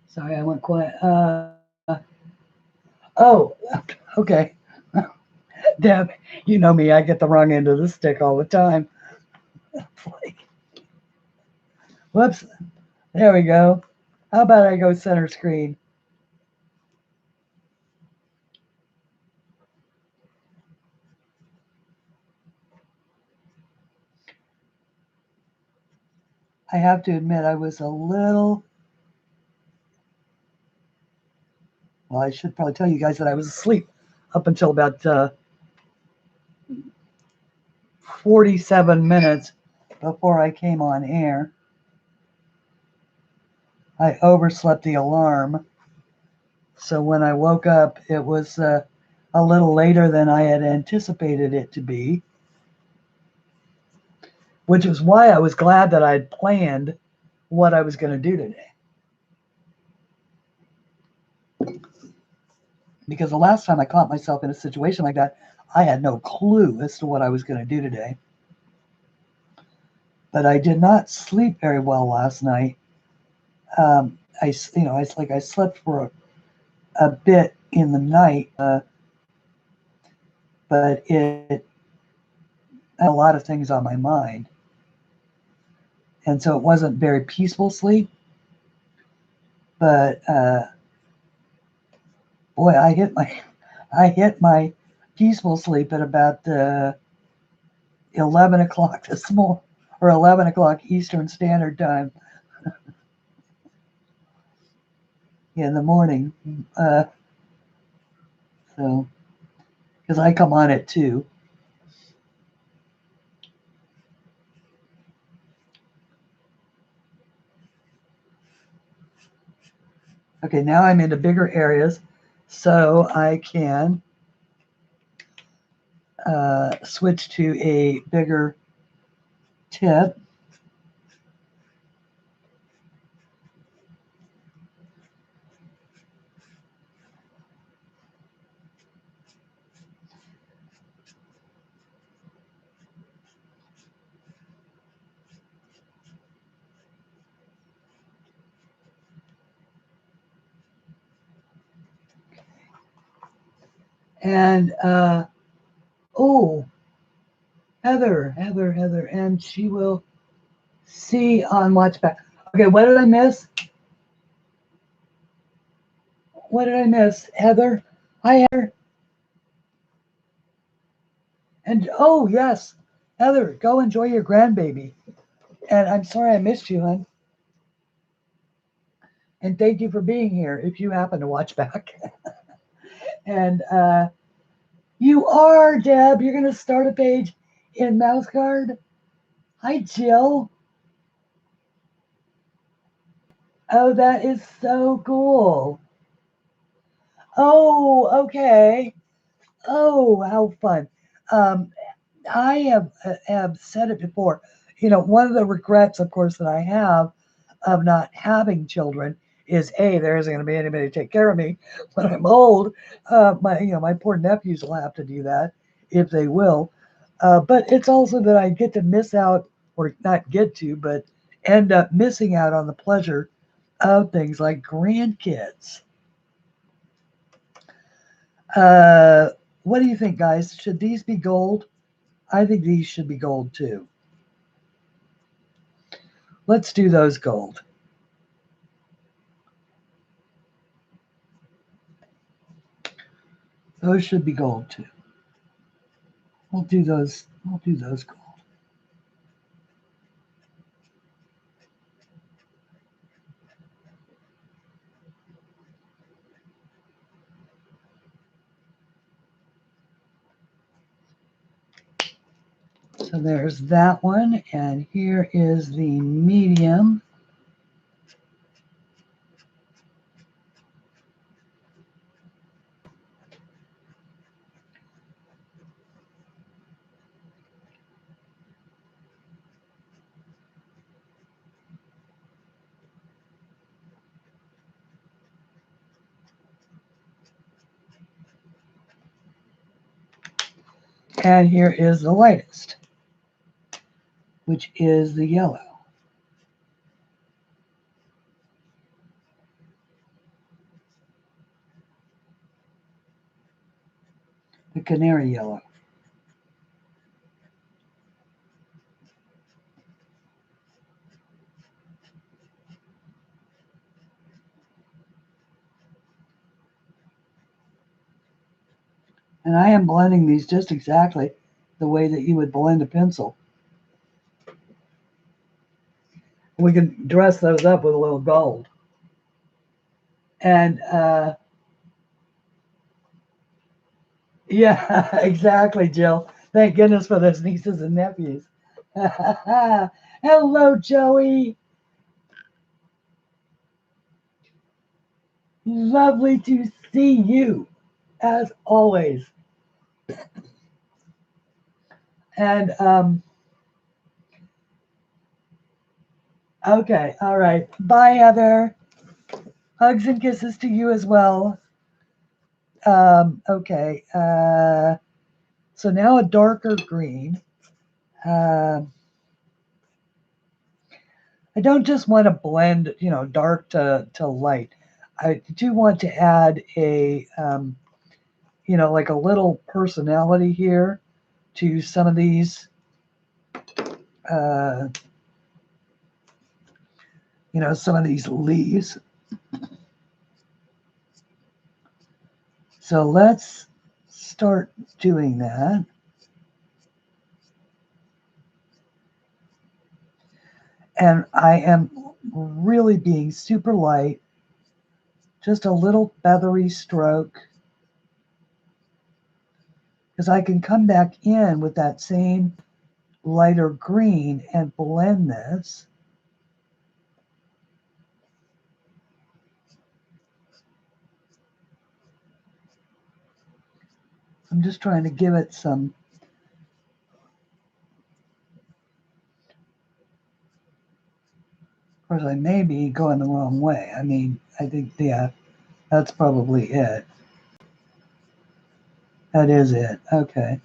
Sorry, I went quiet. Oh, okay. Deb, you know me, I get the wrong end of the stick all the time. Like, whoops, there we go. How about I go center screen? I have to admit, I was a little, Well, I should probably tell you guys that I was asleep up until about 47 minutes before I came on air. I overslept the alarm. So when I woke up, it was a little later than I had anticipated it to be, which was why I was glad that I had planned what I was going to do today. Because the last time I caught myself in a situation like that, I had no clue as to what I was going to do today. But I did not sleep very well last night. I slept for a bit in the night, but it had a lot of things on my mind, and so it wasn't very peaceful sleep. But boy, I hit my peaceful sleep at about 11 o'clock this morning, or 11 o'clock Eastern Standard Time in the morning. So, because I come on at 2. Okay, now I'm into bigger areas, so I can switch to a bigger tip. And Heather, and she will see on Watch Back. Okay, what did I miss? What did I miss? Heather? Hi, Heather. And oh, yes, Heather, go enjoy your grandbaby. And I'm sorry I missed you, hon. And thank you for being here if you happen to watch back. And you are, Deb. You're going to start a page in Mouse Guard. Hi, Jill. Oh, that is so cool. Oh, okay. Oh, how fun. I have said it before. You know, one of the regrets, of course, that I have of not having children is A, there isn't going to be anybody to take care of me when I'm old. My poor nephews will have to do that if they will. But it's also that I get to miss out, or not get to, but end up missing out on the pleasure of things like grandkids. What do you think, guys? Should these be gold? I think these should be gold too. Let's do those gold. Those should be gold too. We'll do those gold. So there's that one, and here is the medium. And here is the lightest, which is the yellow. The canary yellow. And I am blending these just exactly the way that you would blend a pencil. We can dress those up with a little gold. And Yeah, exactly, Jill. Thank goodness for those nieces and nephews. Hello, Joey. Lovely to see you, as always. And okay, all right. Bye, Heather. Hugs and kisses to you as well. Okay. So now a darker green. Uh, I don't just want to blend, dark to light. I do want to add like a little personality here to some of these, uh, some of these leaves. So let's start doing that. And I am really being super light, just a little feathery stroke, because I can come back in with that same lighter green and blend this. I'm just trying to give it some. Of course, I may be going the wrong way. I mean, I think, yeah, that's probably it. That is it. Okay.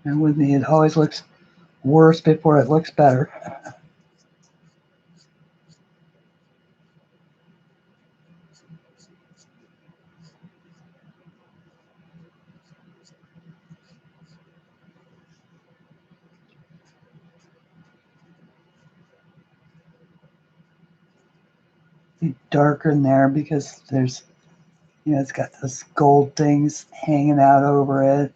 And with me, it always looks worse before it looks better. Be darker in there because there's, it's got those gold things hanging out over it.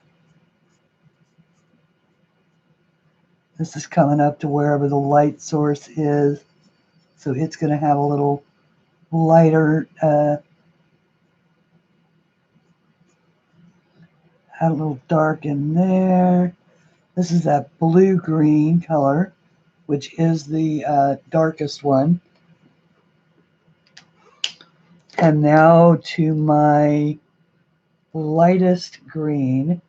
This is coming up to wherever the light source is. So it's going to have a little lighter, add a little dark in there. This is that blue-green color, which is the darkest one. And now to my lightest green,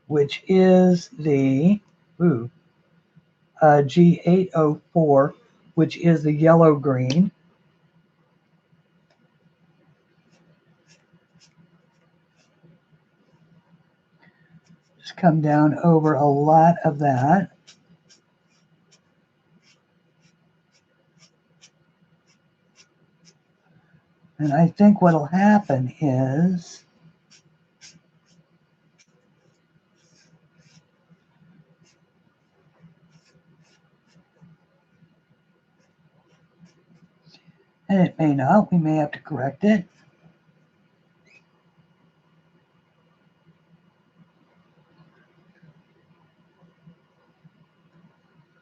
which is the G804, which is the yellow-green. Just come down over a lot of that. And I think what'll happen is and it may not, we may have to correct it.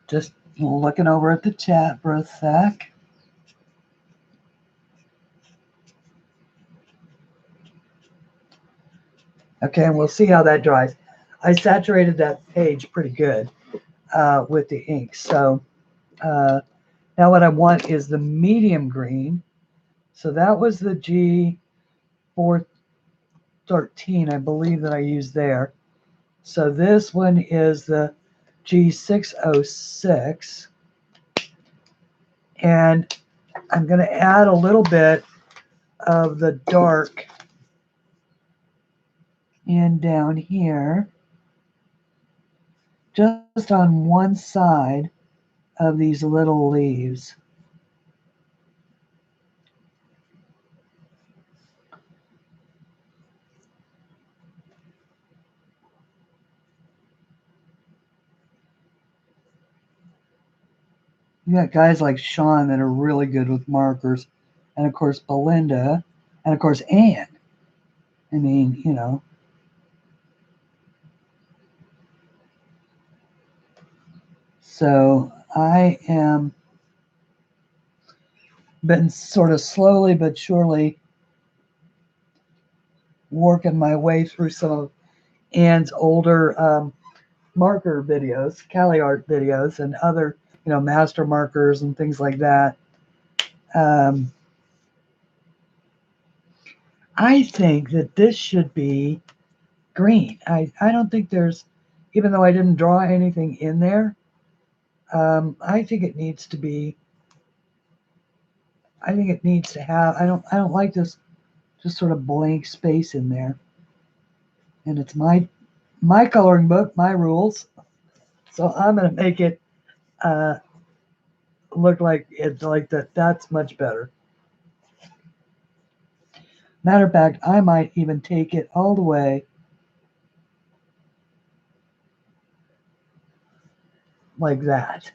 Just looking over at the chat for a sec. Okay, and we'll see how that dries. I saturated that page pretty good with the ink. So now what I want is the medium green. So that was the G413, I believe, that I used there. So this one is the G606. And I'm going to add a little bit of the dark in down here, just on one side of these little leaves. You got guys like Sean that are really good with markers, and of course Belinda, and of course Anne. I mean, So I am been sort of slowly but surely working my way through some of Anne's older marker videos, CLAart videos, and other, master markers and things like that. I think that this should be green. I don't think there's, even though I didn't draw anything in there, I think it needs to be, I think it needs to have, I don't like this just sort of blank space in there. And it's my coloring book, my rules. So I'm going to make it look like it's like that. That's much better. Matter of fact, I might even take it all the way like that.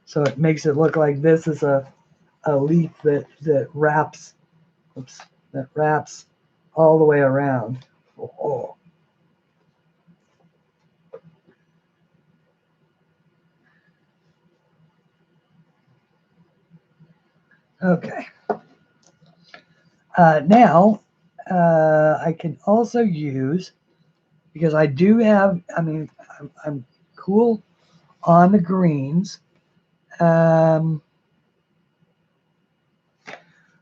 So it makes it look like this is a leaf that wraps, oops, that wraps all the way around. Oh. Okay. Now, I can also use, because I do have, I'm cool on the greens.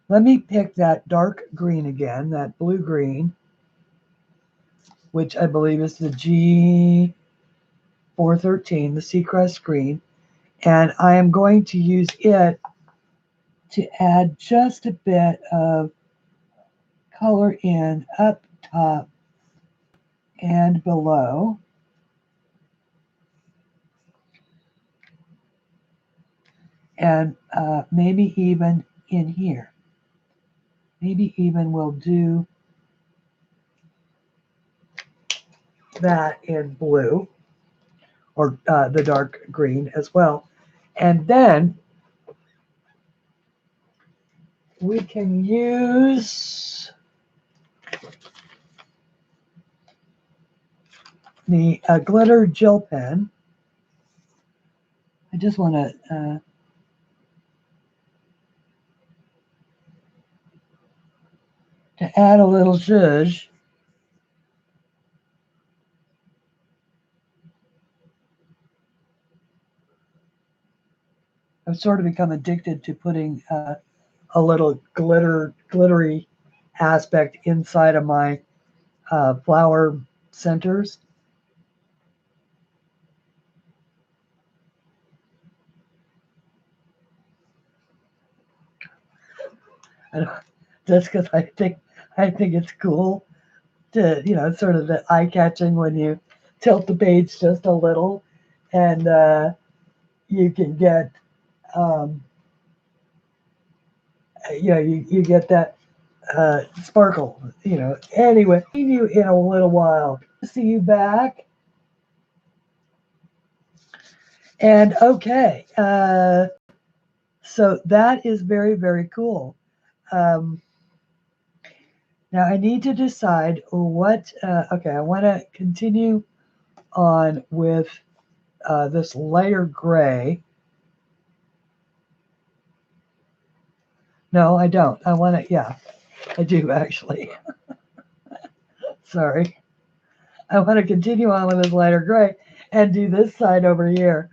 Let me pick that dark green again, that blue green, which I believe is the G413, the Seacrest green. And I am going to use it to add just a bit of color in up top and below. And maybe even in here. Maybe even we'll do that in blue, or the dark green as well. And then we can use the glitter gel pen. I just want to add a little zhuzh. I've sort of become addicted to putting a little glittery aspect inside of my flower centers. Just because I think it's cool to, sort of the eye catching when you tilt the page just a little, and you can get, you get that sparkle, Anyway, see you in a little while. See you back. And okay, so that is very, very cool. Now I need to decide what, okay, I want to continue on with this lighter gray. No, I don't. I want to, yeah, I do actually. Sorry. I want to continue on with this lighter gray and do this side over here.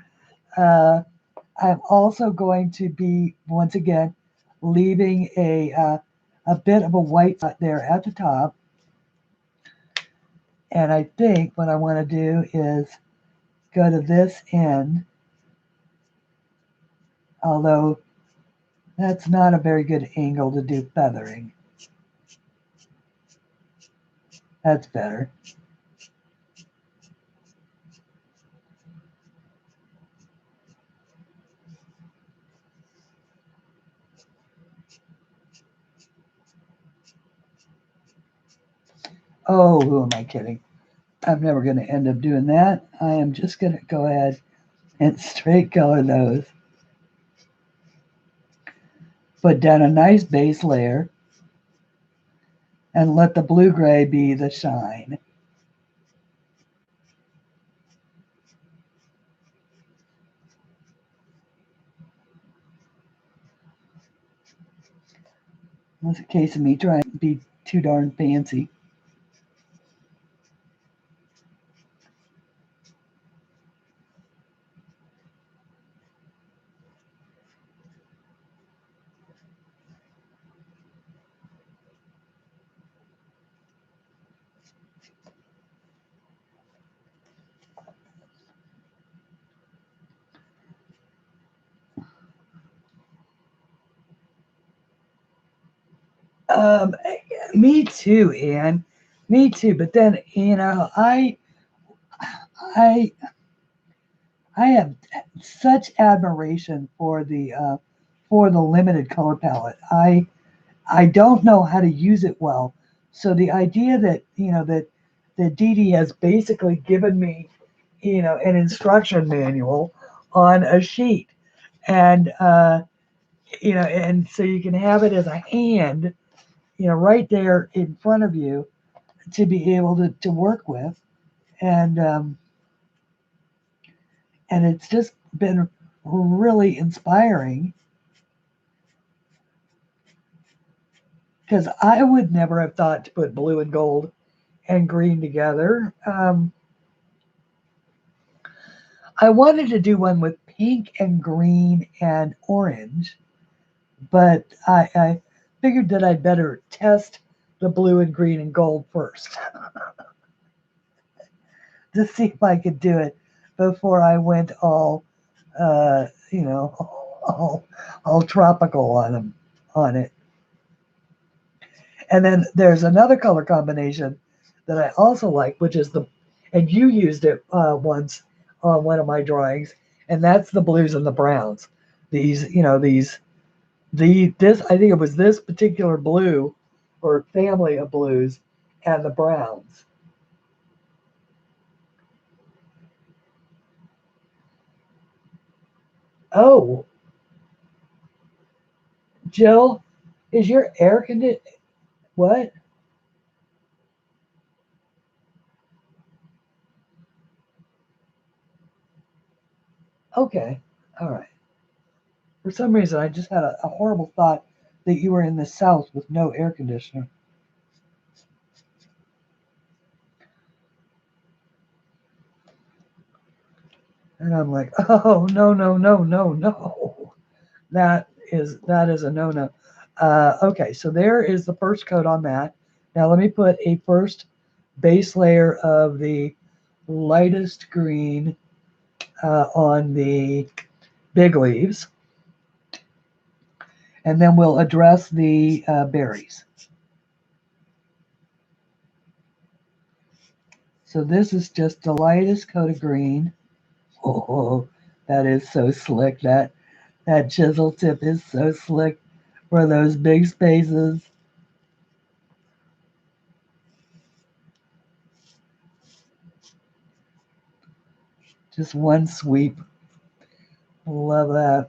I'm also going to be, once again, leaving a bit of a white spot there at the top. And I think what I want to do is go to this end, although that's not a very good angle to do feathering. That's better. Oh, who am I kidding? I'm never going to end up doing that. I am just going to go ahead and straight color those. Put down a nice base layer and let the blue-gray be the shine. That's a case of me trying to be too darn fancy. Um, Me too, Anne. Me too. But then, I I have such admiration for the limited color palette. I don't know how to use it well. So the idea that that Dee Dee has basically given me an instruction manual on a sheet, and and so you can have it as a hand, right there in front of you to be able to work with, and it's just been really inspiring because I would never have thought to put blue and gold and green together. I wanted to do one with pink and green and orange, but I figured that I'd better test the blue and green and gold first to see if I could do it before I went all, uh, you know, all tropical on it. And then there's another color combination that I also like, which is and you used it once on one of my drawings, and that's the blues and the browns. This I think it was this particular blue or family of blues and the browns. Oh, Jill, is your air condition? What? Okay, all right. For some reason, I just had a horrible thought that you were in the South with no air conditioner. And I'm like, oh no, no, no, no, no. That is a no no. Okay, so there is the first coat on that. Now let me put a first base layer of the lightest green on the big leaves, and then we'll address the berries. So this is just the lightest coat of green. Oh, that is so slick. That chisel tip is so slick for those big spaces. Just one sweep. Love that.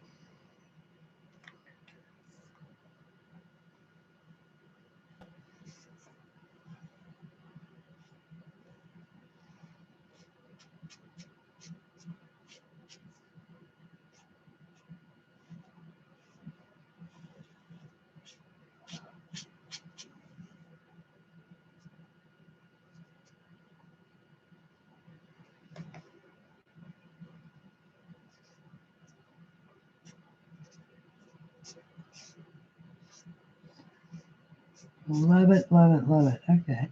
Love it, love it, love it. Okay.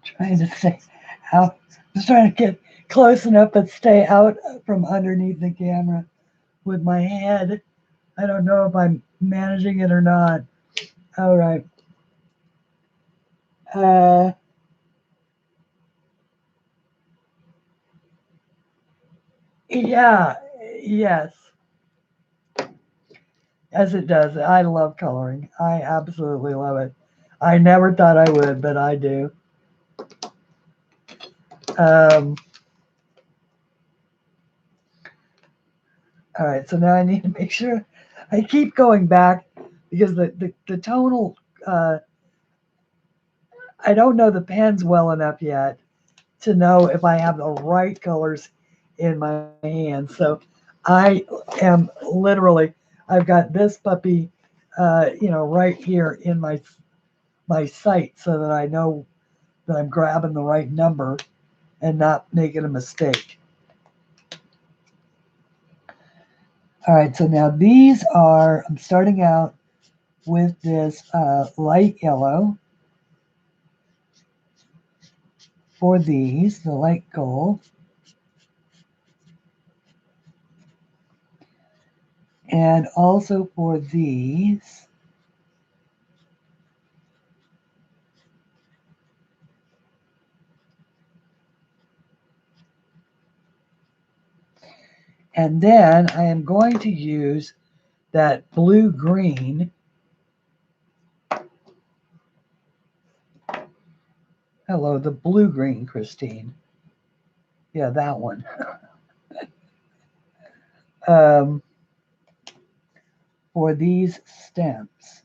Trying to stay out. Just trying to get close enough but stay out from underneath the camera with my head. I don't know if I'm managing it or not. All right. Uh, yeah, yes, as it does. I love coloring. I absolutely love it. I never thought I would, but I do. Um, all right, so now I need to make sure I keep going back because the tonal, I don't know the pens well enough yet to know if I have the right colors in my hands. So I am literally, I've got this puppy, right here in my sight so that I know that I'm grabbing the right number and not making a mistake. All right, so now these are, I'm starting out with this light yellow for these, the light gold. And also for these, and then I am going to use that blue-green. Hello, the blue-green, Christine. Yeah, that one. For these stems.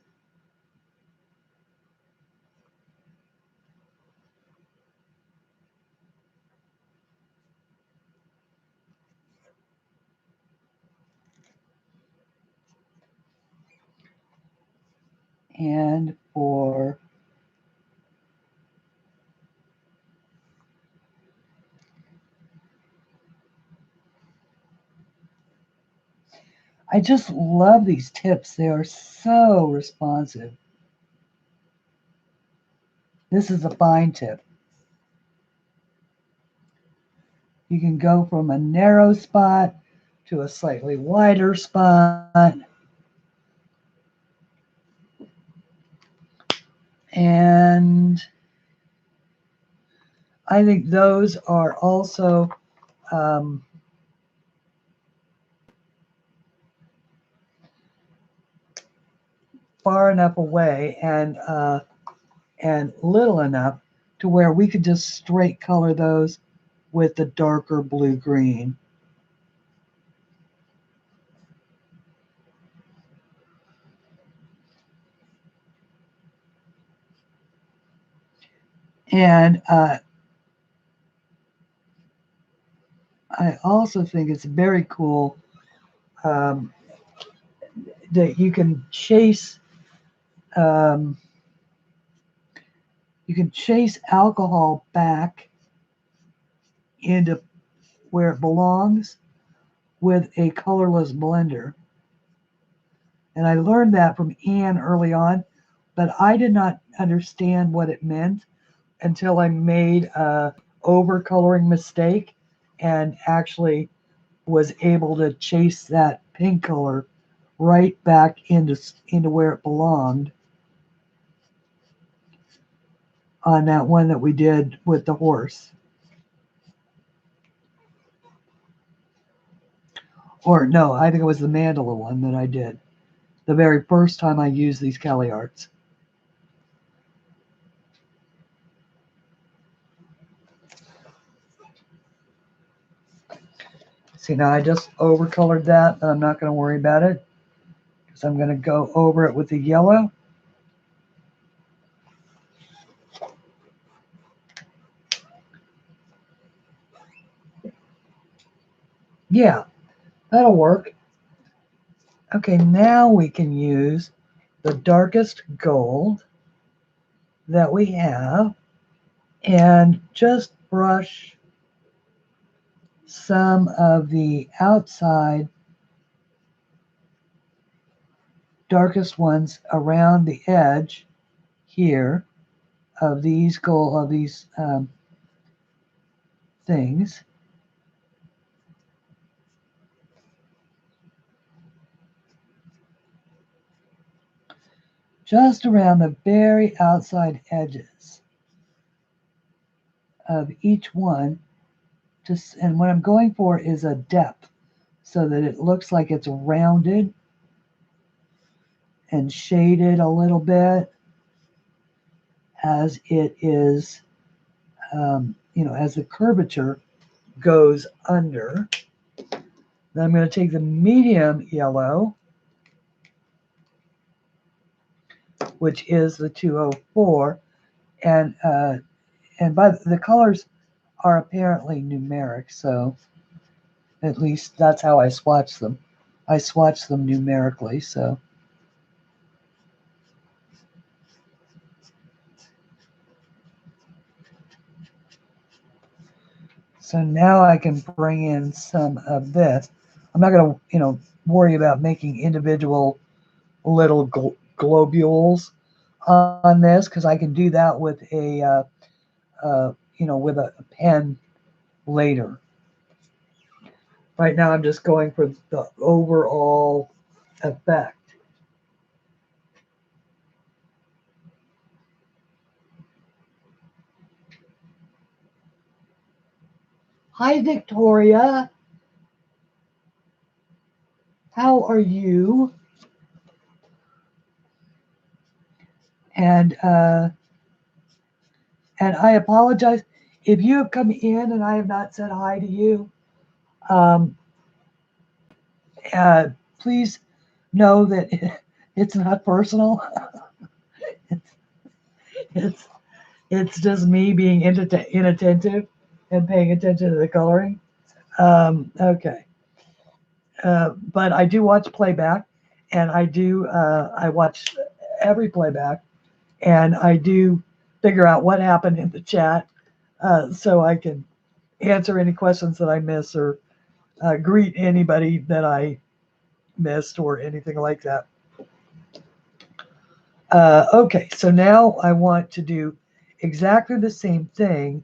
And for I just love these tips. They are so responsive. This is a fine tip. You can go from a narrow spot to a slightly wider spot. And I think those are also far enough away and little enough to where we could just straight color those with the darker blue-green. And I also think it's very cool that you can chase alcohol back into where it belongs with a colorless blender. And I learned that from Anne early on, but I did not understand what it meant until I made a overcoloring mistake and actually was able to chase that pink color right back into where it belonged on that one that we did with the horse. Or no, I think it was the mandala one that I did the very first time I used these CLAarts. See, now I just overcolored that, but I'm not going to worry about it because I'm going to go over it with the yellow. Yeah, that'll work. Okay, now we can use the darkest gold that we have and just brush some of the outside darkest ones around the edge here of these things. Just around the very outside edges of each one. And what I'm going for is a depth so that it looks like it's rounded and shaded a little bit as it is, as the curvature goes under. Then I'm going to take the medium yellow which is the 204, and by the colors are apparently numeric, so at least that's how I swatch them. I swatch them numerically, so. So now I can bring in some of this. I'm not going to, worry about making individual little globules on this because I can do that with with a pen later. Right now I'm just going for the overall effect. Hi, Victoria. How are you? And I apologize if you have come in and I have not said hi to you. Please know that it's not personal. it's it's just me being inattentive and paying attention to the coloring. Okay. But I do watch playback, and I watch every playback, and I do figure out what happened in the chat so I can answer any questions that I miss or greet anybody that I missed or anything like that. Okay, so now I want to do exactly the same thing,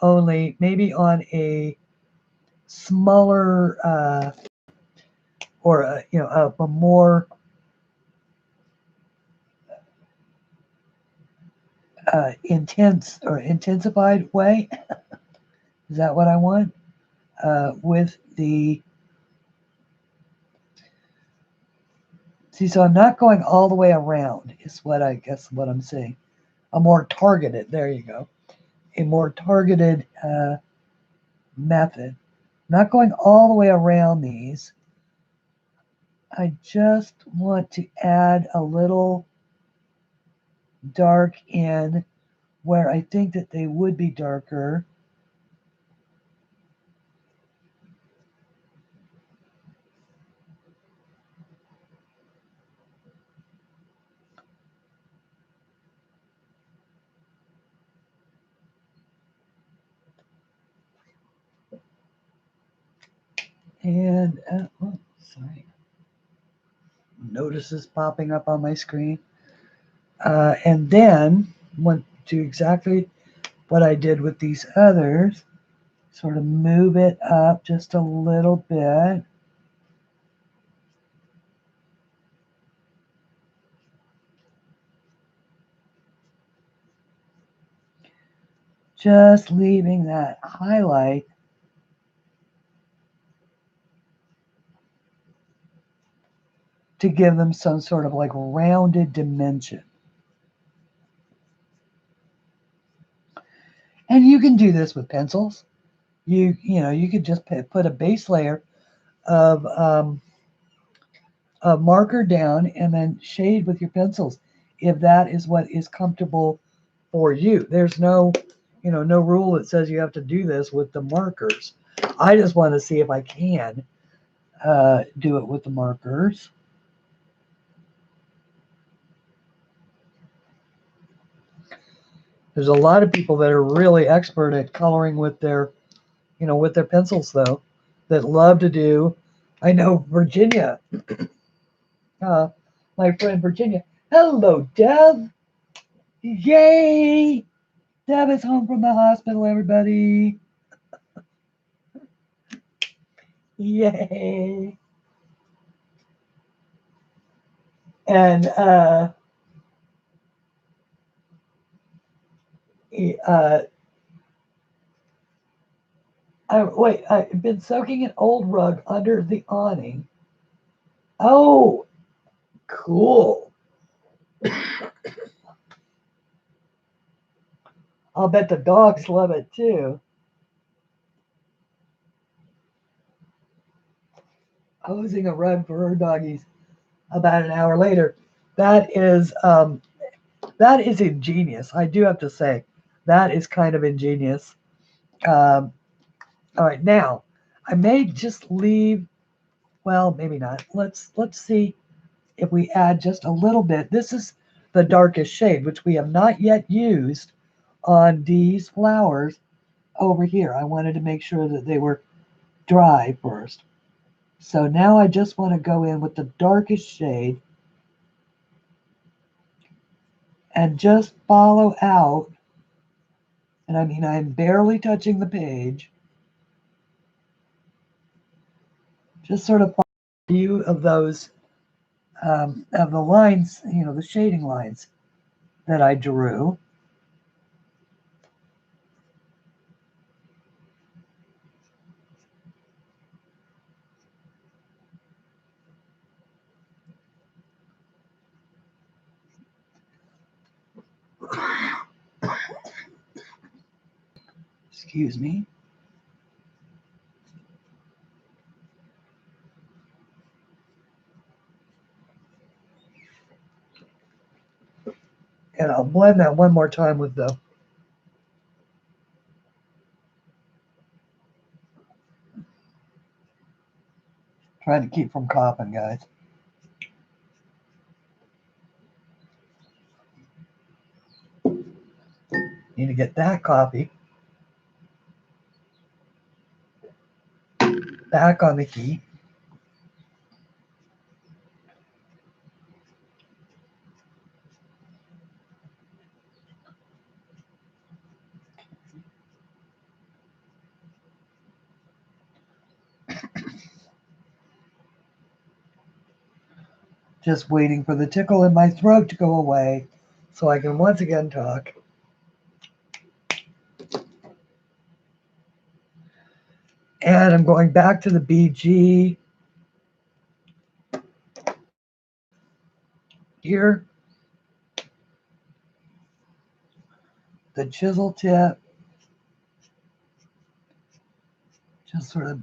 only maybe on a smaller or a more intense or intensified way. Is that what I want? With the so I'm not going all the way around is what I guess what I'm saying. A more targeted, there you go. A more targeted method. Not going all the way around these. I just want to add a little dark in where I think that they would be darker. And, sorry. Notices popping up on my screen. And then went to exactly what I did with these others. Sort of move it up just a little bit. Just leaving that highlight to give them some sort of like rounded dimension. And you can do this with pencils. You could just put a base layer of a marker down and then shade with your pencils if that is what is comfortable for you. There's no rule that says you have to do this with the markers. I just want to see if I can do it with the markers. There's a lot of people that are really expert at coloring with their pencils, though, that love to do. I know Virginia, my friend Virginia. Hello, Deb. Yay! Deb is home from the hospital, everybody. Yay! And I've been soaking an old rug under the awning. Oh, cool. I'll bet the dogs love it too. Hosing a rug for her doggies about an hour later. That is That is ingenious. I do have to say, that is kind of ingenious. Um, all right, now I may just leave. Well, maybe not. Let's see if we add just a little bit. This is the darkest shade, which we have not yet used on these flowers over here. I wanted to make sure that they were dry first. So now I just want to go in with the darkest shade and just follow out. And I mean, I'm barely touching the page. Just sort of follow a few of those, of the lines, the shading lines that I drew. Excuse me. And I'll blend that one more time with the trying to keep from coughing, guys. Need to get that coffee back on the heat. Just waiting for the tickle in my throat to go away so I can once again talk. And I'm going back to the BG here. The chisel tip. Just sort of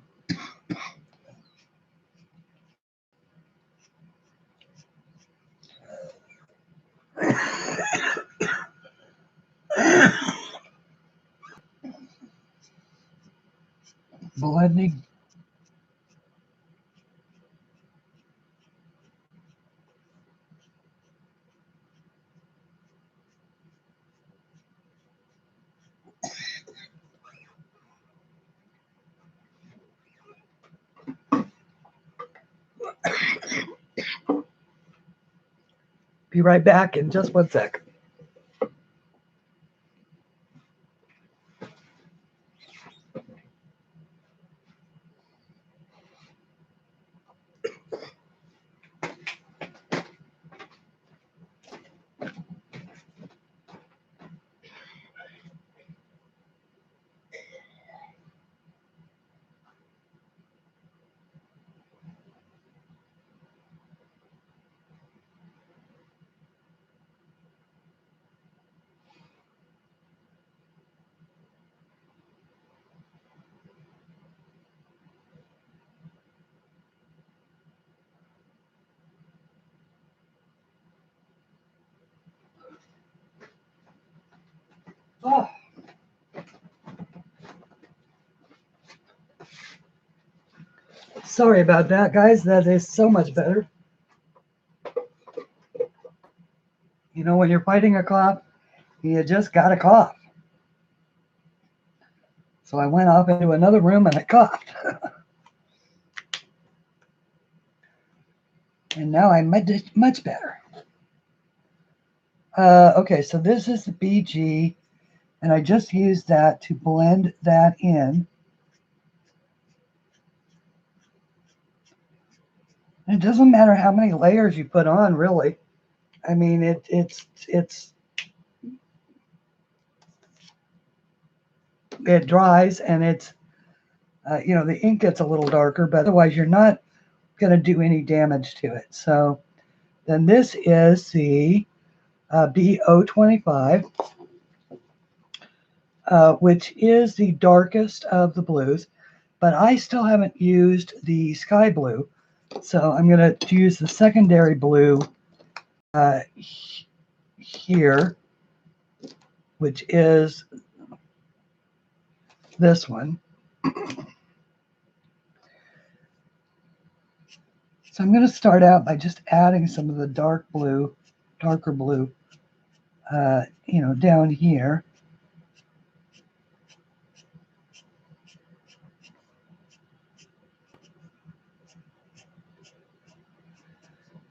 blending. Be right back in just one sec. Oh. Sorry about that, guys. That is so much better. When you're fighting a cough, you just got to cough. So I went off into another room and I coughed. And now I'm much better. Okay, so this is the BG, and I just used that to blend that in. It doesn't matter how many layers you put on, really. I mean, it dries and it's, the ink gets a little darker, but otherwise you're not going to do any damage to it. So then this is the BO25, which is the darkest of the blues, but I still haven't used the sky blue. So I'm going to use the secondary blue here, which is this one. So I'm going to start out by just adding some of the darker blue, down here.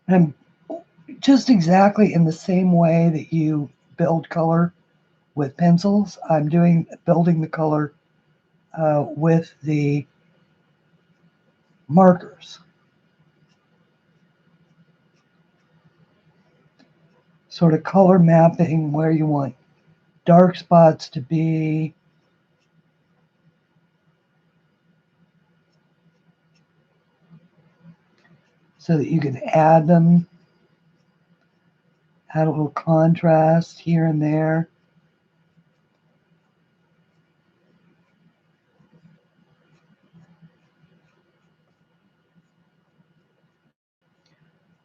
And just exactly in the same way that you build color with pencils, I'm building the color with the markers. Sort of color mapping where you want dark spots to be. So that you can add them, add a little contrast here and there.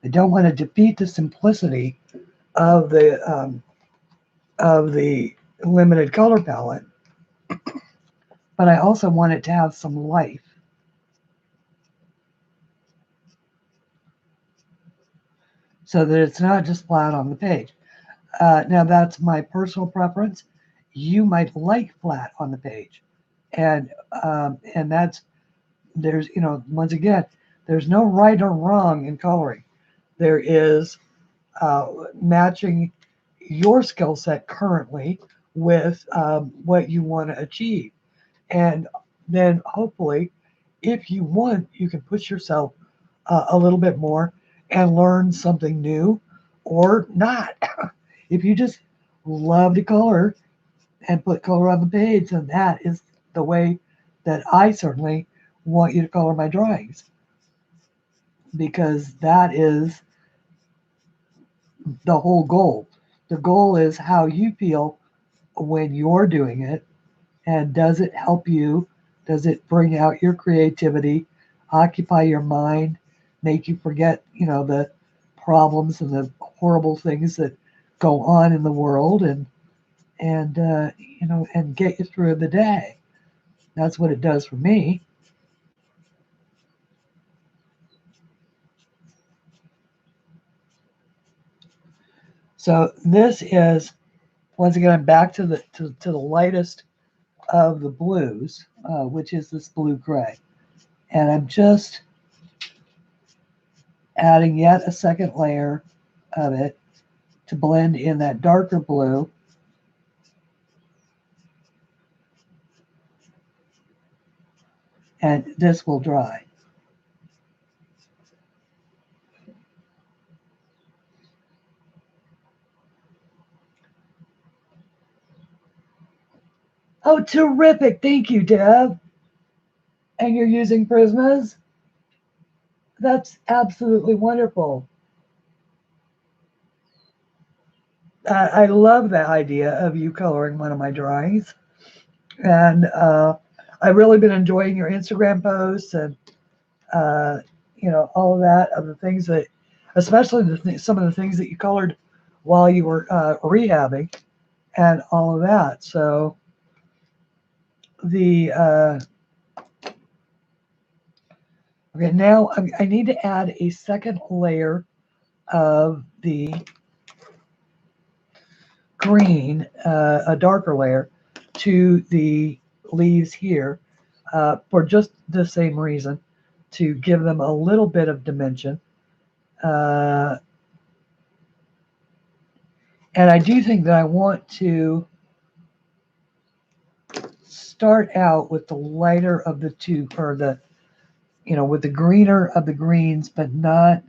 I don't want to defeat the simplicity of the limited color palette, but I also want it to have some life. So that it's not just flat on the page. Now that's my personal preference. You might like flat on the page, and there's once again, there's no right or wrong in coloring. There is matching your skill set currently with what you want to achieve, and then hopefully, if you want, you can push yourself a little bit more and learn something new, or not. If you just love to color and put color on the page, then that is the way that I certainly want you to color my drawings, because that is the whole goal. The goal is how you feel when you're doing it, and does it help you? Does it bring out your creativity, occupy your mind, make you forget, the problems and the horrible things that go on in the world, and get you through the day. That's what it does for me. So this is, once again, I'm back to the lightest of the blues, which is this blue gray, and I'm just adding yet a second layer of it to blend in that darker blue. And this will dry. Oh, terrific. Thank you, Deb. And you're using Prismas? That's absolutely wonderful. I love the idea of you coloring one of my drawings. And I've really been enjoying your Instagram posts and, all of that, of the things that, especially some of the things that you colored while you were rehabbing and all of that. So okay, now I need to add a second layer of the green, a darker layer, to the leaves here, for just the same reason, to give them a little bit of dimension. And I do think that I want to start out with the lighter of the two, or with the greener of the greens, but not.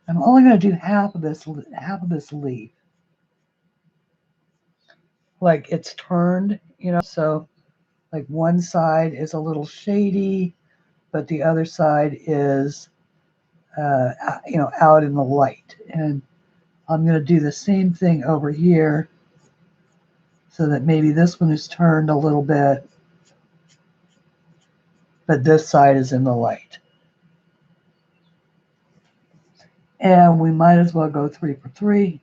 I'm only going to do half of this leaf. Like it's turned, so like one side is a little shady, but the other side is, out in the light. And I'm going to do the same thing over here, so that maybe this one is turned a little bit. but this side is in the light. And we might as well go 3 for 3.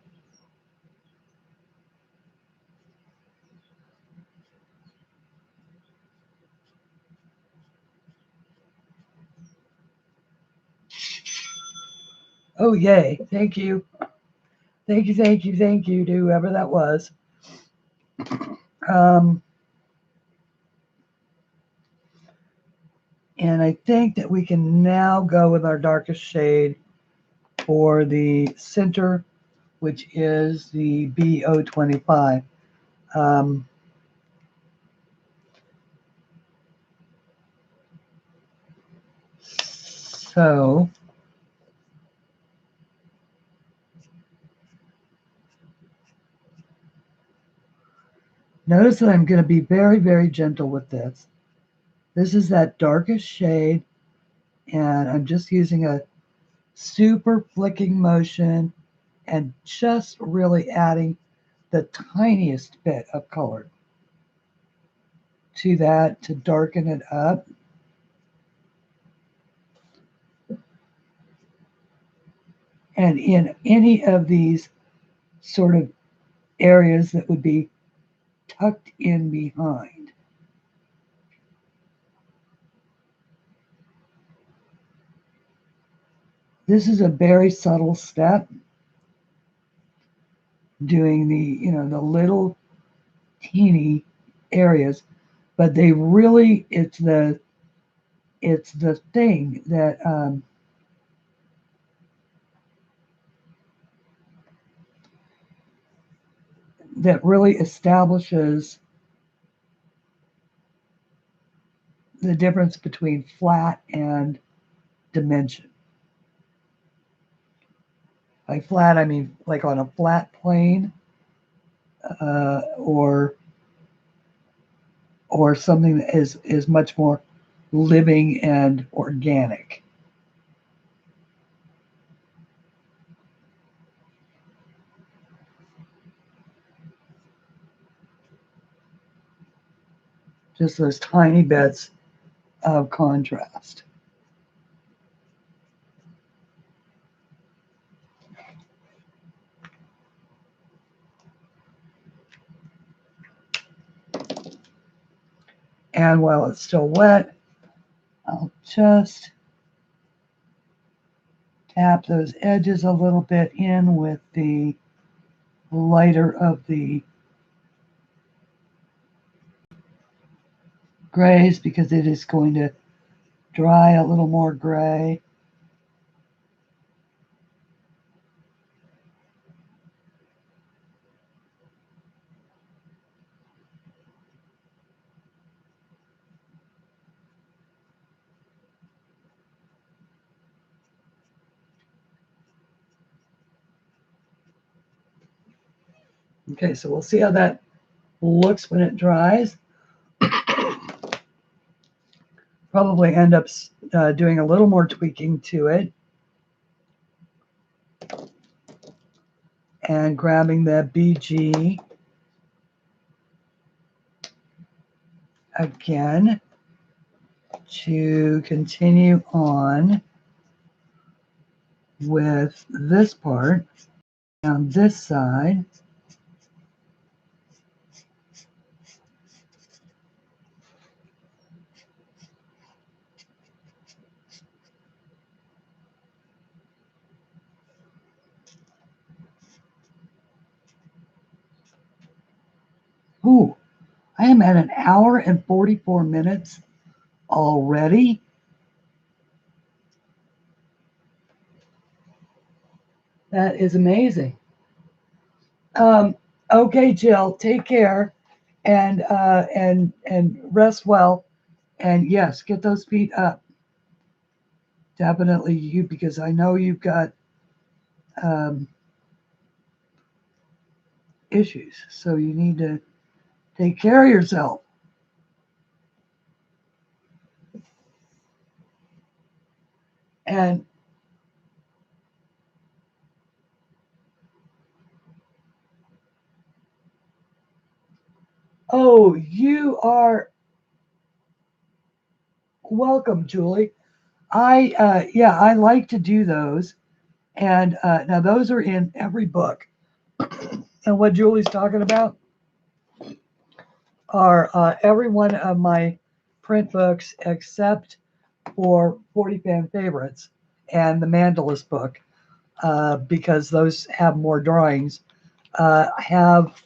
Oh, yay. Thank you. Thank you, thank you, thank you to whoever that was. And I think that we can now go with our darkest shade for the center, which is the BO25. So notice that I'm going to be very, very gentle with this. This is that darkest shade, and I'm just using a super flicking motion and just really adding the tiniest bit of color to that to darken it up. And in any of these sort of areas that would be tucked in behind. This is a very subtle step, doing the little teeny areas, but they really, it's the thing that that really establishes the difference between flat and dimension. By flat, I mean like on a flat plane, or something that is much more living and organic. Just those tiny bits of contrast. And while it's still wet, I'll just tap those edges a little bit in with the lighter of the grays, because it is going to dry a little more gray. Okay, so we'll see how that looks when it dries. Probably end up doing a little more tweaking to it. And grabbing the BG again to continue on with this part on this side. Ooh, I am at 1 hour and 44 minutes already. That is amazing. Okay, Jill, take care and rest well. And yes, get those feet up. Definitely you, because I know you've got issues. So you need to take care of yourself. And oh, you are welcome, Julie. I like to do those, and now those are in every book. And what Julie's talking about are every one of my print books except for 40 Fan Favorites and the Mandalist book, because those have more drawings. Have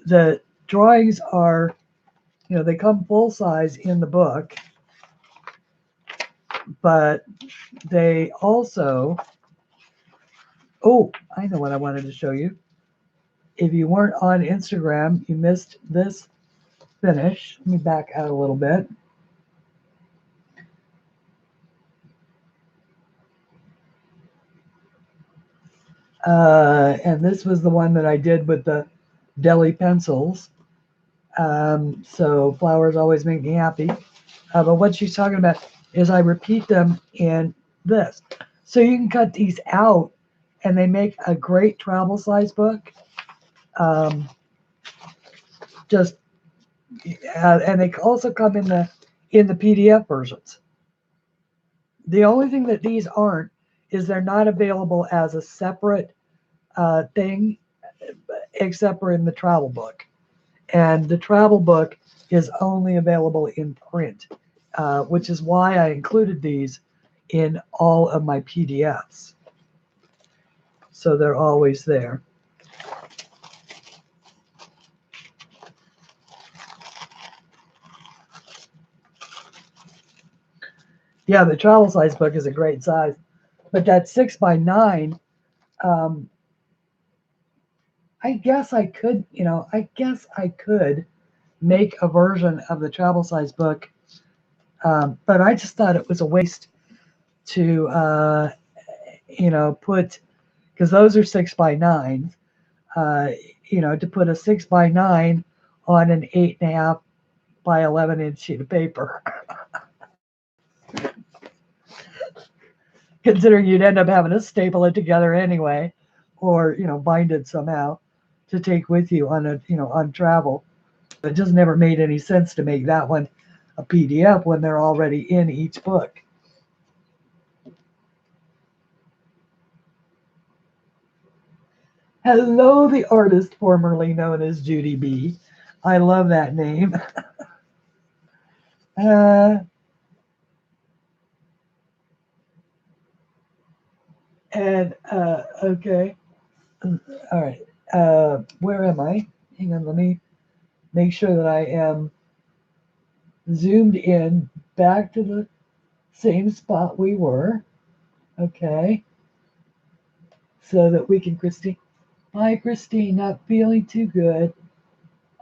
the drawings are, they come full size in the book, but they also, oh, I know what I wanted to show you. If you weren't on Instagram, you missed this finish. Let me back out a little bit. And this was the one that I did with the deli pencils. So flowers always make me happy. But what she's talking about is I repeat them in this. So you can cut these out and they make a great travel size book. And they also come in the PDF versions. The only thing that these aren't is they're not available as a separate thing, except for in the travel book. And the travel book is only available in print, which is why I included these in all of my PDFs. So they're always there. Yeah, the travel size book is a great size, but that 6x9, I guess I could make a version of the travel size book, but I just thought it was a waste to put, because those are 6x9, to put a 6x9 on an 8.5 by 11-inch sheet of paper. Considering you'd end up having to staple it together anyway, or bind it somehow to take with you on travel. It just never made any sense to make that one a PDF when they're already in each book. Hello, the artist formerly known as Judy B. I love that name. Okay. All right. Where am I? Hang on, let me make sure that I am zoomed in back to the same spot we were. Okay. So that we can, Christine. Bye, Christine. Not feeling too good.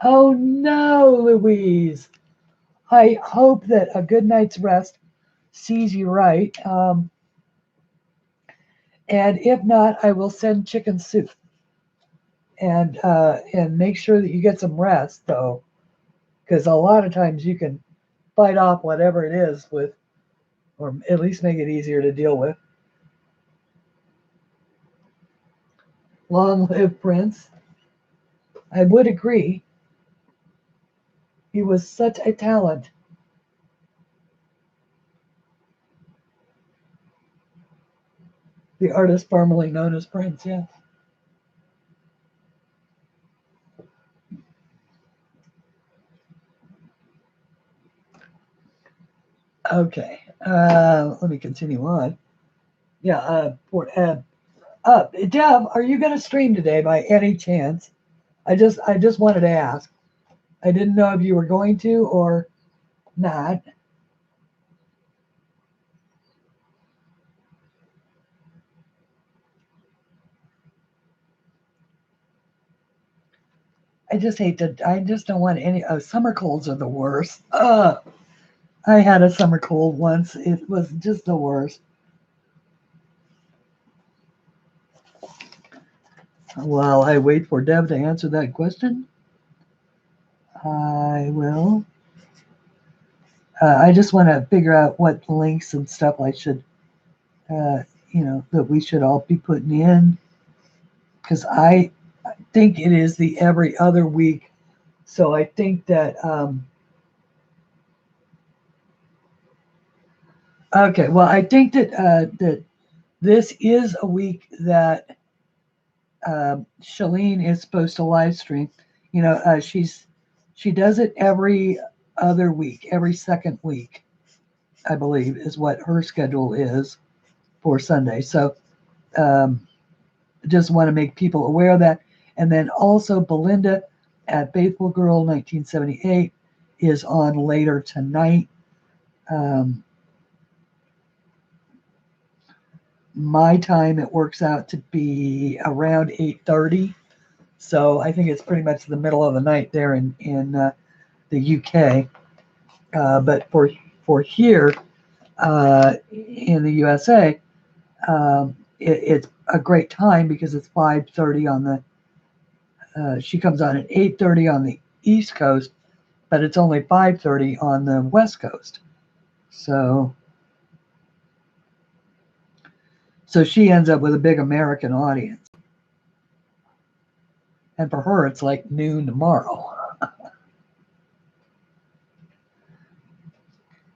Oh no, Louise. I hope that a good night's rest sees you right. And if not, I will send chicken soup. And make sure that you get some rest, though, because a lot of times you can fight off whatever it is with, or at least make it easier to deal with. Long live Prince. I would agree. He was such a talent. The artist formerly known as Prince, yes. Okay, let me continue on. Yeah, Deb, are you going to stream today by any chance? I just wanted to ask. I didn't know if you were going to or not. I just don't want any. Summer colds are the worst. I had a summer cold once. It was just the worst. While I wait for Deb to answer that question, I will. I just want to figure out what links and stuff I should, that we should all be putting in. Because I think it is the every other week. So I think that Okay, well, I think that this is a week that Shalene is supposed to live stream. You know, she does it every other week, every second week, I believe, is what her schedule is for Sunday. So um, just want to make people aware of that. And then also Belinda at Faithful Girl 1978 is on later tonight. Um, my time, it works out to be around 8:30. So I think it's pretty much the middle of the night there in the UK. But for here in the USA, it's a great time because it's 5:30 on the. She comes on at 8:30 on the East Coast, but it's only 5:30 on the West Coast. So she ends up with a big American audience, and for her it's like noon tomorrow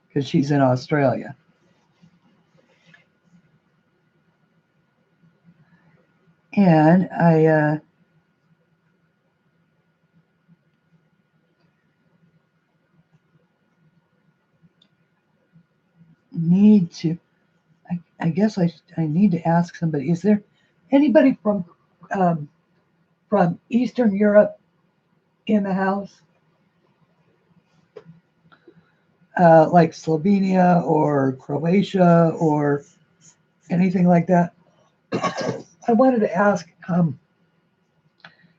because she's in Australia. And I need to. I guess I need to ask somebody. Is there anybody um, from Eastern Europe in the house, like Slovenia or Croatia or anything like that? I wanted to ask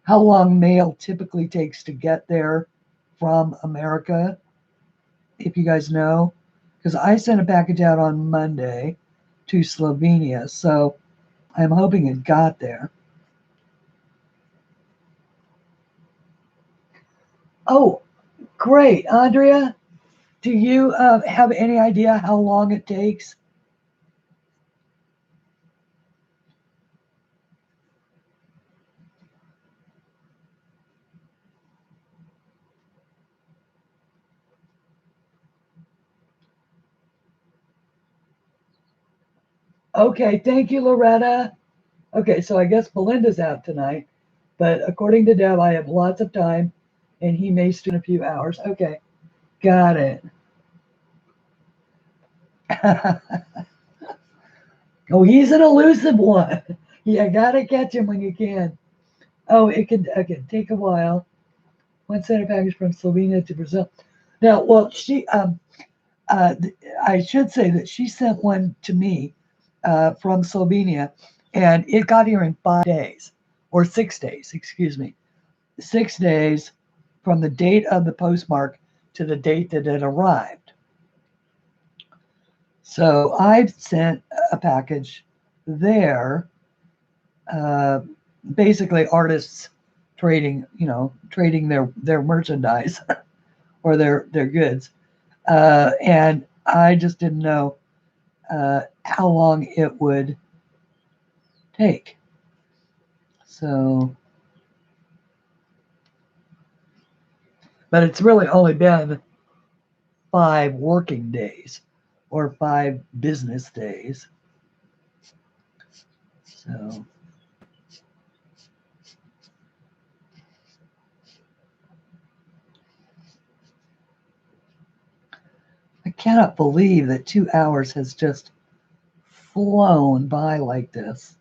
how long mail typically takes to get there from America, if you guys know, because I sent a package out on Monday to Slovenia, so I'm hoping it got there. Oh, great, Andrea. Do you have any idea how long it takes? Okay, thank you, Loretta. Okay, so I guess Belinda's out tonight, but according to Deb, I have lots of time, and he may stay in a few hours. Okay, got it. Oh, he's an elusive one. You gotta catch him when you can. Oh, it could take a while. One center package from Slovenia to Brazil. Now, well, uh, I should say that she sent one to me from Slovenia, and it got here in 5 days or 6 days. Excuse me, 6 days from the date of the postmark to the date that it arrived. So I've sent a package there, uh, basically artists trading, trading their merchandise or their goods, and I just didn't know how long it would take. So, but it's really only been 5 working days or 5 business days. So, I cannot believe that 2 hours has just flown by like this.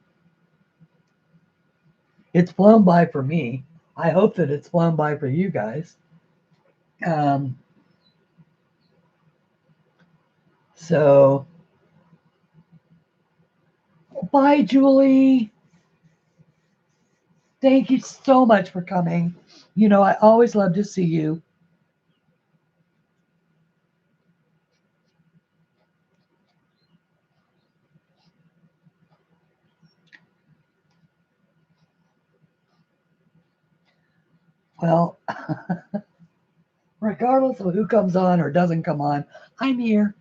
It's flown by for me. I hope that it's flown by for you guys. Um, so, bye, Julie. Thank you so much for coming. I always love to see you. Well, regardless of who comes on or doesn't come on, I'm here.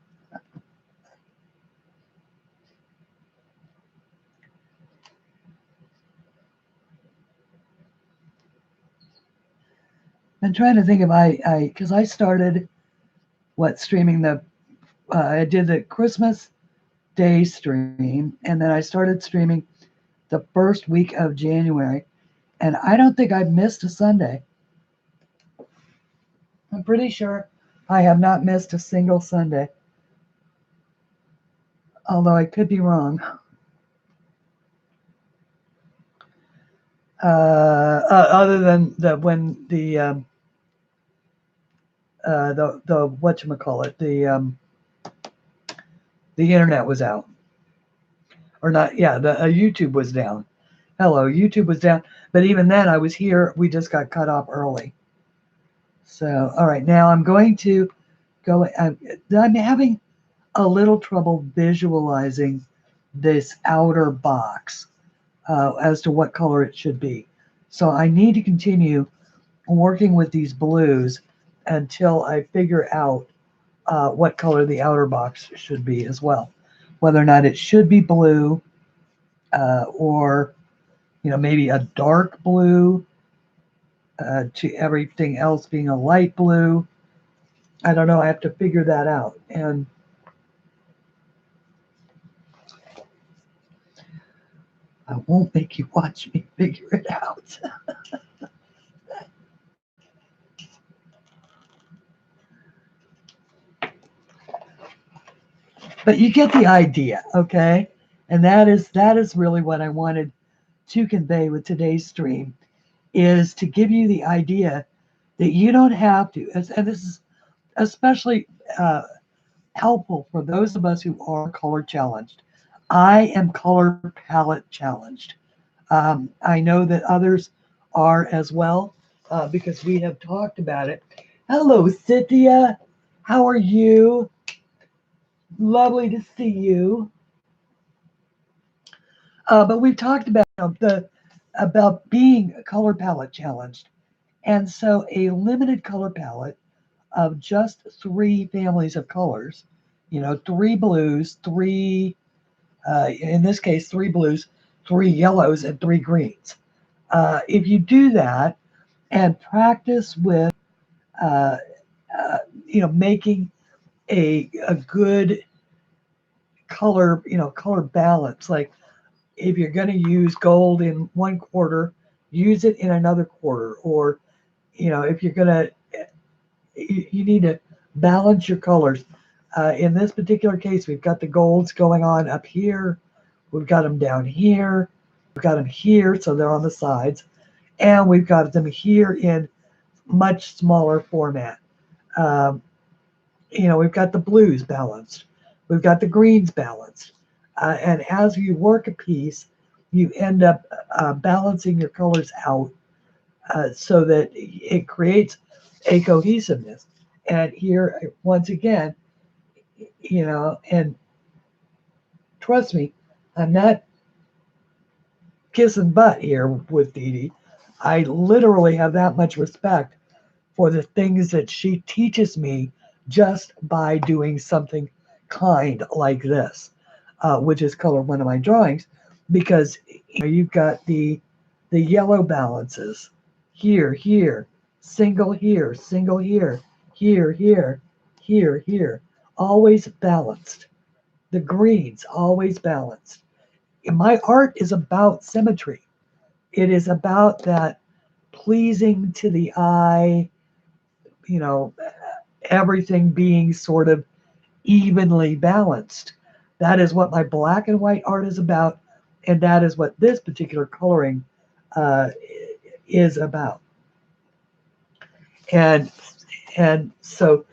I'm trying to think if because I started streaming the I did the Christmas Day stream, and then I started streaming the first week of January, and I don't think I've missed a Sunday. I'm pretty sure I have not missed a single Sunday, although I could be wrong. Other than the whatchamacallit, the internet was out. Or not, yeah, the YouTube was down. Hello, YouTube was down. But even then, I was here. We just got cut off early. So, all right, now I'm going to go. I'm having a little trouble visualizing this outer box as to what color it should be. So I need to continue working with these blues until I figure out what color the outer box should be as well. Whether or not it should be blue or, maybe a dark blue to everything else being a light blue. I don't know. I have to figure that out. And I won't make you watch me figure it out. But you get the idea, okay? And that is really what I wanted to convey with today's stream, is to give you the idea that you don't have to, and this is especially helpful for those of us who are color challenged. I am color palette challenged. I know that others are as well because we have talked about it. Hello, Cynthia. How are you? Lovely to see you. But we've talked about being color palette challenged, and so a limited color palette of just 3 families of colors, 3 blues, 3 in this case 3 blues, 3 yellows, and 3 greens. If you do that and practice with uh, making a good color balance, like if you're going to use gold in one quarter, use it in another quarter, or if you're going to, you need to balance your colors. In this particular case, we've got the golds going on up here, we've got them down here, we've got them here, so they're on the sides, and we've got them here in much smaller format. We've got the blues balanced, we've got the greens balanced, and as you work a piece, you end up balancing your colors out so that it creates a cohesiveness. And here, once again, and trust me, I'm not kissing butt here with Dee Dee. I literally have that much respect for the things that she teaches me just by doing something kind like this, which is color one of my drawings, because you've got the yellow balances here, single here, here, always balanced. The greens always balanced. My art is about symmetry. It is about that pleasing to the eye, everything being sort of evenly balanced. That is what my black and white art is about, and that is what this particular coloring is about. And so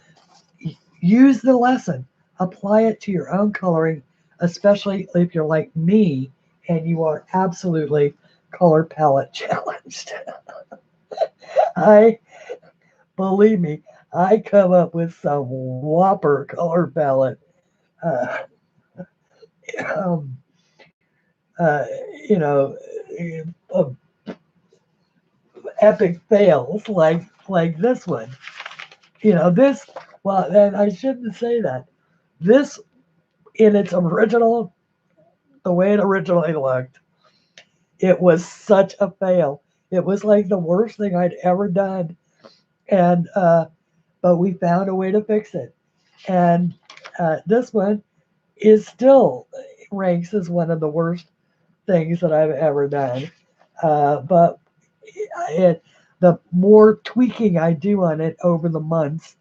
use the lesson, apply it to your own coloring, especially if you're like me and you are absolutely color palette challenged. Believe me, I come up with some whopper color palette, uh, um, uh, you know, uh, epic fails like this one. This. Well, and I shouldn't say that. This, in its original, the way it originally looked, it was such a fail. It was like the worst thing I'd ever done, and but we found a way to fix it. And This one is still ranks as one of the worst things that I've ever done. But it, the more tweaking I do on it over the months,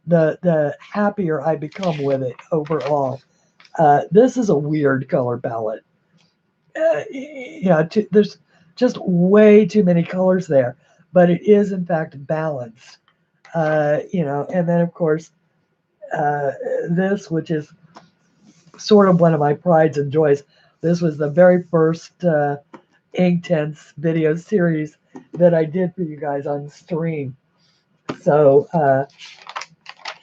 the happier I become with it overall. This is a weird color palette. There's just way too many colors there, but it is in fact balanced. And then of course uh, this, which is sort of one of my prides and joys. This was the very first Inktense video series that I did for you guys on stream. So,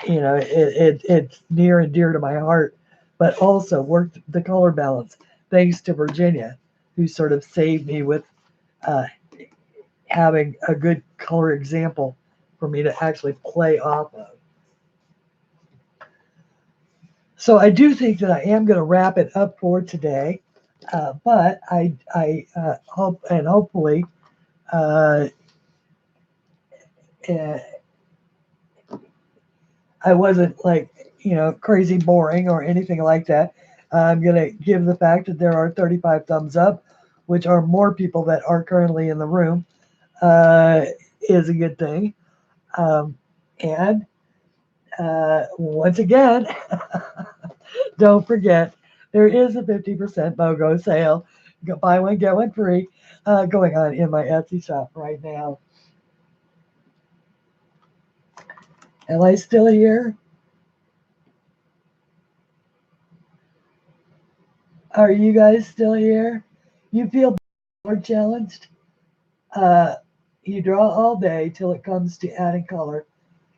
it's near and dear to my heart, but also worked the color balance thanks to Virginia, who sort of saved me with uh, having a good color example for me to actually play off of. So I do think that I am going to wrap it up for today, but I hope and hopefully uh, uh, I wasn't like crazy boring or anything like that. I'm going to give the fact that there are 35 thumbs up, which are more people that are currently in the room, uh, is a good thing. And once again, don't forget, there is a 50% BOGO sale. Go buy one, get one free, going on in my Etsy shop right now. Am I still here? Are you guys still here? You feel more challenged? Uh, you draw all day till it comes to adding color,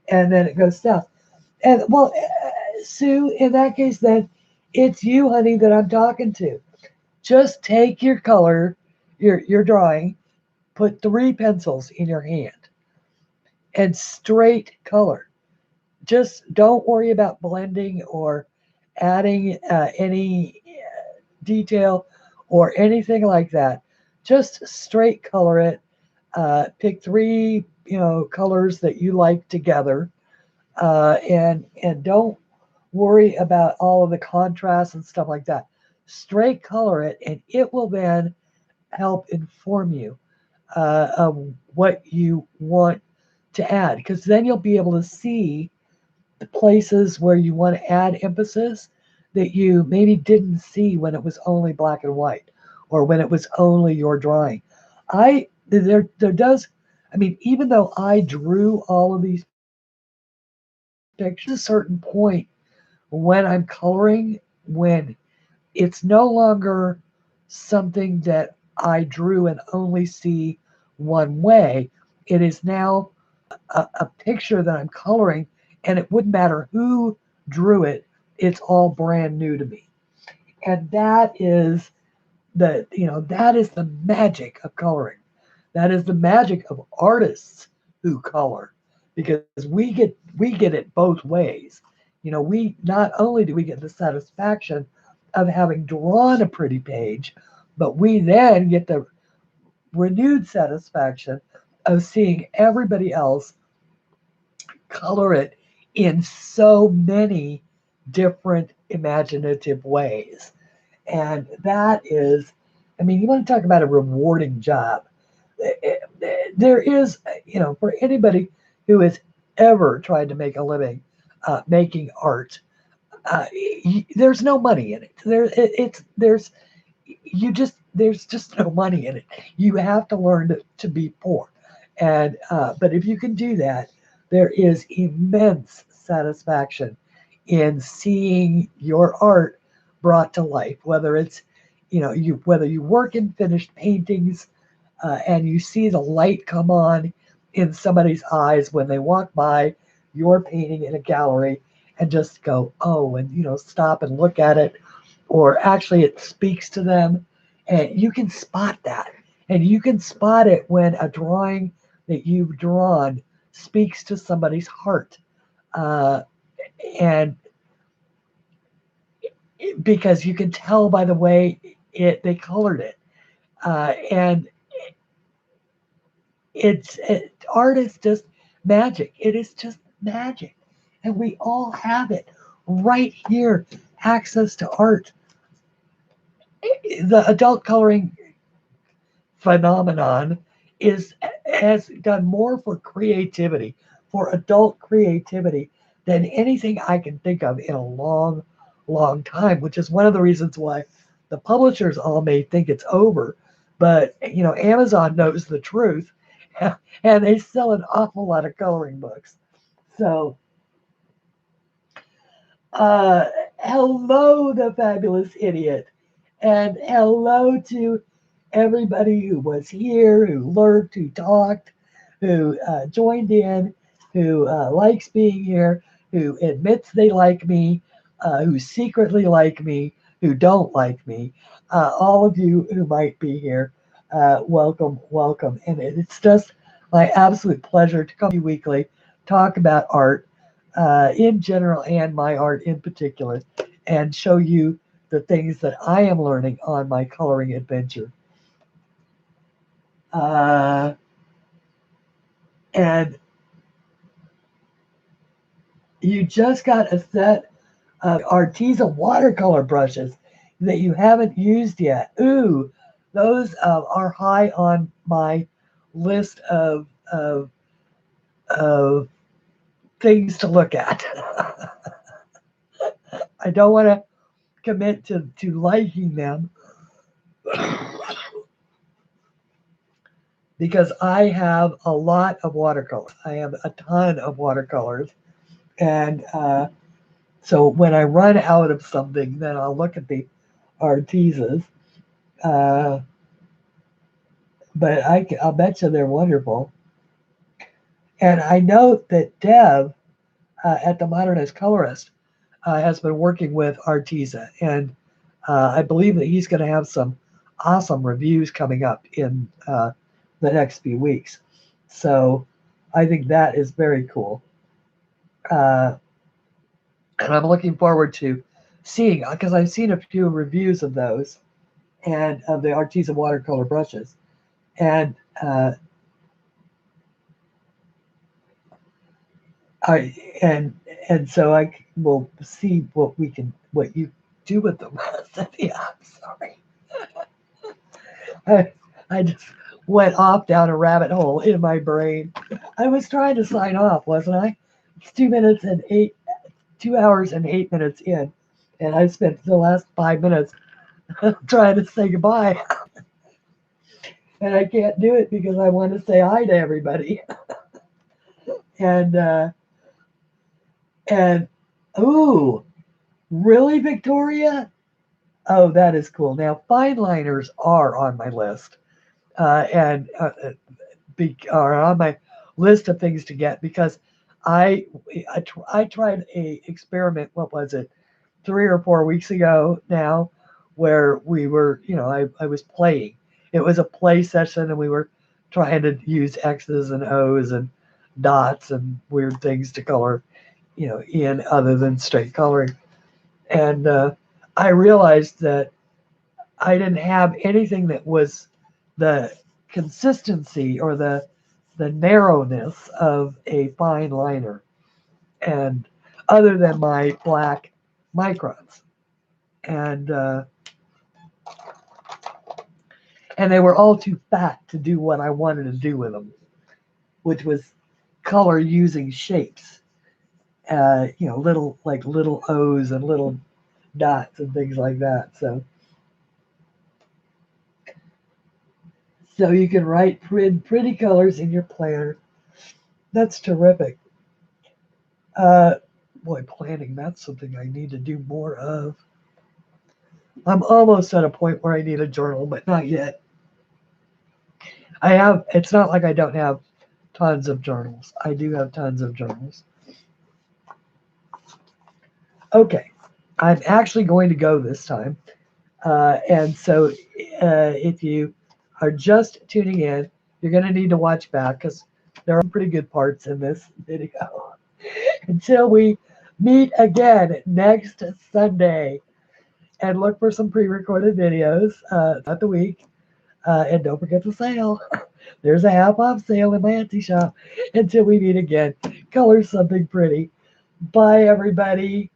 and then it goes south. And well, Sue, in that case, then it's you, honey, that I'm talking to. Just take your color, your drawing, put 3 pencils in your hand, and straight color. Just don't worry about blending or adding any detail or anything like that. Just straight color it. Pick 3, colors that you like together, and don't worry about all of the contrast and stuff like that. Straight color it, and it will then help inform you of what you want to add, because then you'll be able to see the places where you want to add emphasis that you maybe didn't see when it was only black and white or when it was only your drawing. There does, I mean, even though I drew all of these pictures, a certain point when I'm coloring, when it's no longer something that I drew and only see one way. It is now a picture that I'm coloring, and it wouldn't matter who drew it. It's all brand new to me, and that is the magic of coloring. That is the magic of artists who color, because we get it both ways. We not only do we get the satisfaction of having drawn a pretty page, but we then get the renewed satisfaction of seeing everybody else color it in so many different imaginative ways. And that is, I mean, you want to talk about a rewarding job. There is, for anybody who has ever tried to make a living making art, there's no money in it. There's just no money in it. You have to learn to be poor, and but if you can do that, there is immense satisfaction in seeing your art brought to life. Whether it's whether you work in finished paintings, and you see the light come on in somebody's eyes when they walk by your painting in a gallery and just go, oh, and stop and look at it, or actually it speaks to them, and you can spot that. And you can spot it when a drawing that you've drawn speaks to somebody's heart. Uh, and because you can tell by the way they colored it. And art is just magic. It is just magic. And we all have it. right here, access to art. The adult coloring phenomenon has done more for creativity, for adult creativity, than anything I can think of in a long, long time, which is one of the reasons why the publishers all may think it's over. But, Amazon knows the truth, and they sell an awful lot of coloring books. So, uh, hello, the fabulous idiot, and hello to everybody who was here, who lurked, who talked, who joined in, who likes being here, who admits they like me, who secretly like me, who don't like me. All of you who might be here, welcome, welcome. And it's just my absolute pleasure to come to you weekly, talk about art in general and my art in particular, and show you the things that I am learning on my coloring adventure. And you just got a set of artisan watercolor brushes that you haven't used yet. Ooh, those are high on my list of things to look at. I don't want to commit to liking them because I have a lot of watercolors. I have a ton of watercolors. And so when I run out of something, then I'll look at the artisans. Uh, but I'll bet you they're wonderful. And I know that Dev at the Modernist Colorist has been working with Artisa, and I believe that he's going to have some awesome reviews coming up in the next few weeks. So I think that is very cool. And I'm looking forward to seeing, because I've seen a few reviews of those and of the Artisa watercolor brushes. And so I will see what you do with them. Cynthia, I'm sorry. I just went off down a rabbit hole in my brain. I was trying to sign off, wasn't I? It's 2 hours and 8 minutes in, and I spent the last 5 minutes trying to say goodbye. And I can't do it because I want to say hi to everybody. and ooh, really, Victoria? Oh, that is cool. Now, fine liners are on my list, and are on my list of things to get because I tried a experiment. What was it? 3 or 4 weeks ago now, where we were, I was playing. It was a play session, and we were trying to use X's and O's and dots and weird things to color, in other than straight coloring. And I realized that I didn't have anything that was the consistency or the narrowness of a fine liner, and other than my black microns, and they were all too fat to do what I wanted to do with them, which was color using shapes, little O's and little dots and things like that. So you can write pretty colors in your planner. That's terrific. Boy, planning, that's something I need to do more of. I'm almost at a point where I need a journal, but not yet. It's not like I don't have tons of journals. I do have tons of journals. Okay, I'm actually going to go this time. And so if you are just tuning in, you're going to need to watch back because there are pretty good parts in this video. Until we meet again next Sunday. And look for some pre-recorded videos throughout the week. And don't forget the sale. There's a half-off sale in my Etsy shop. Until we meet again, color something pretty. Bye, everybody.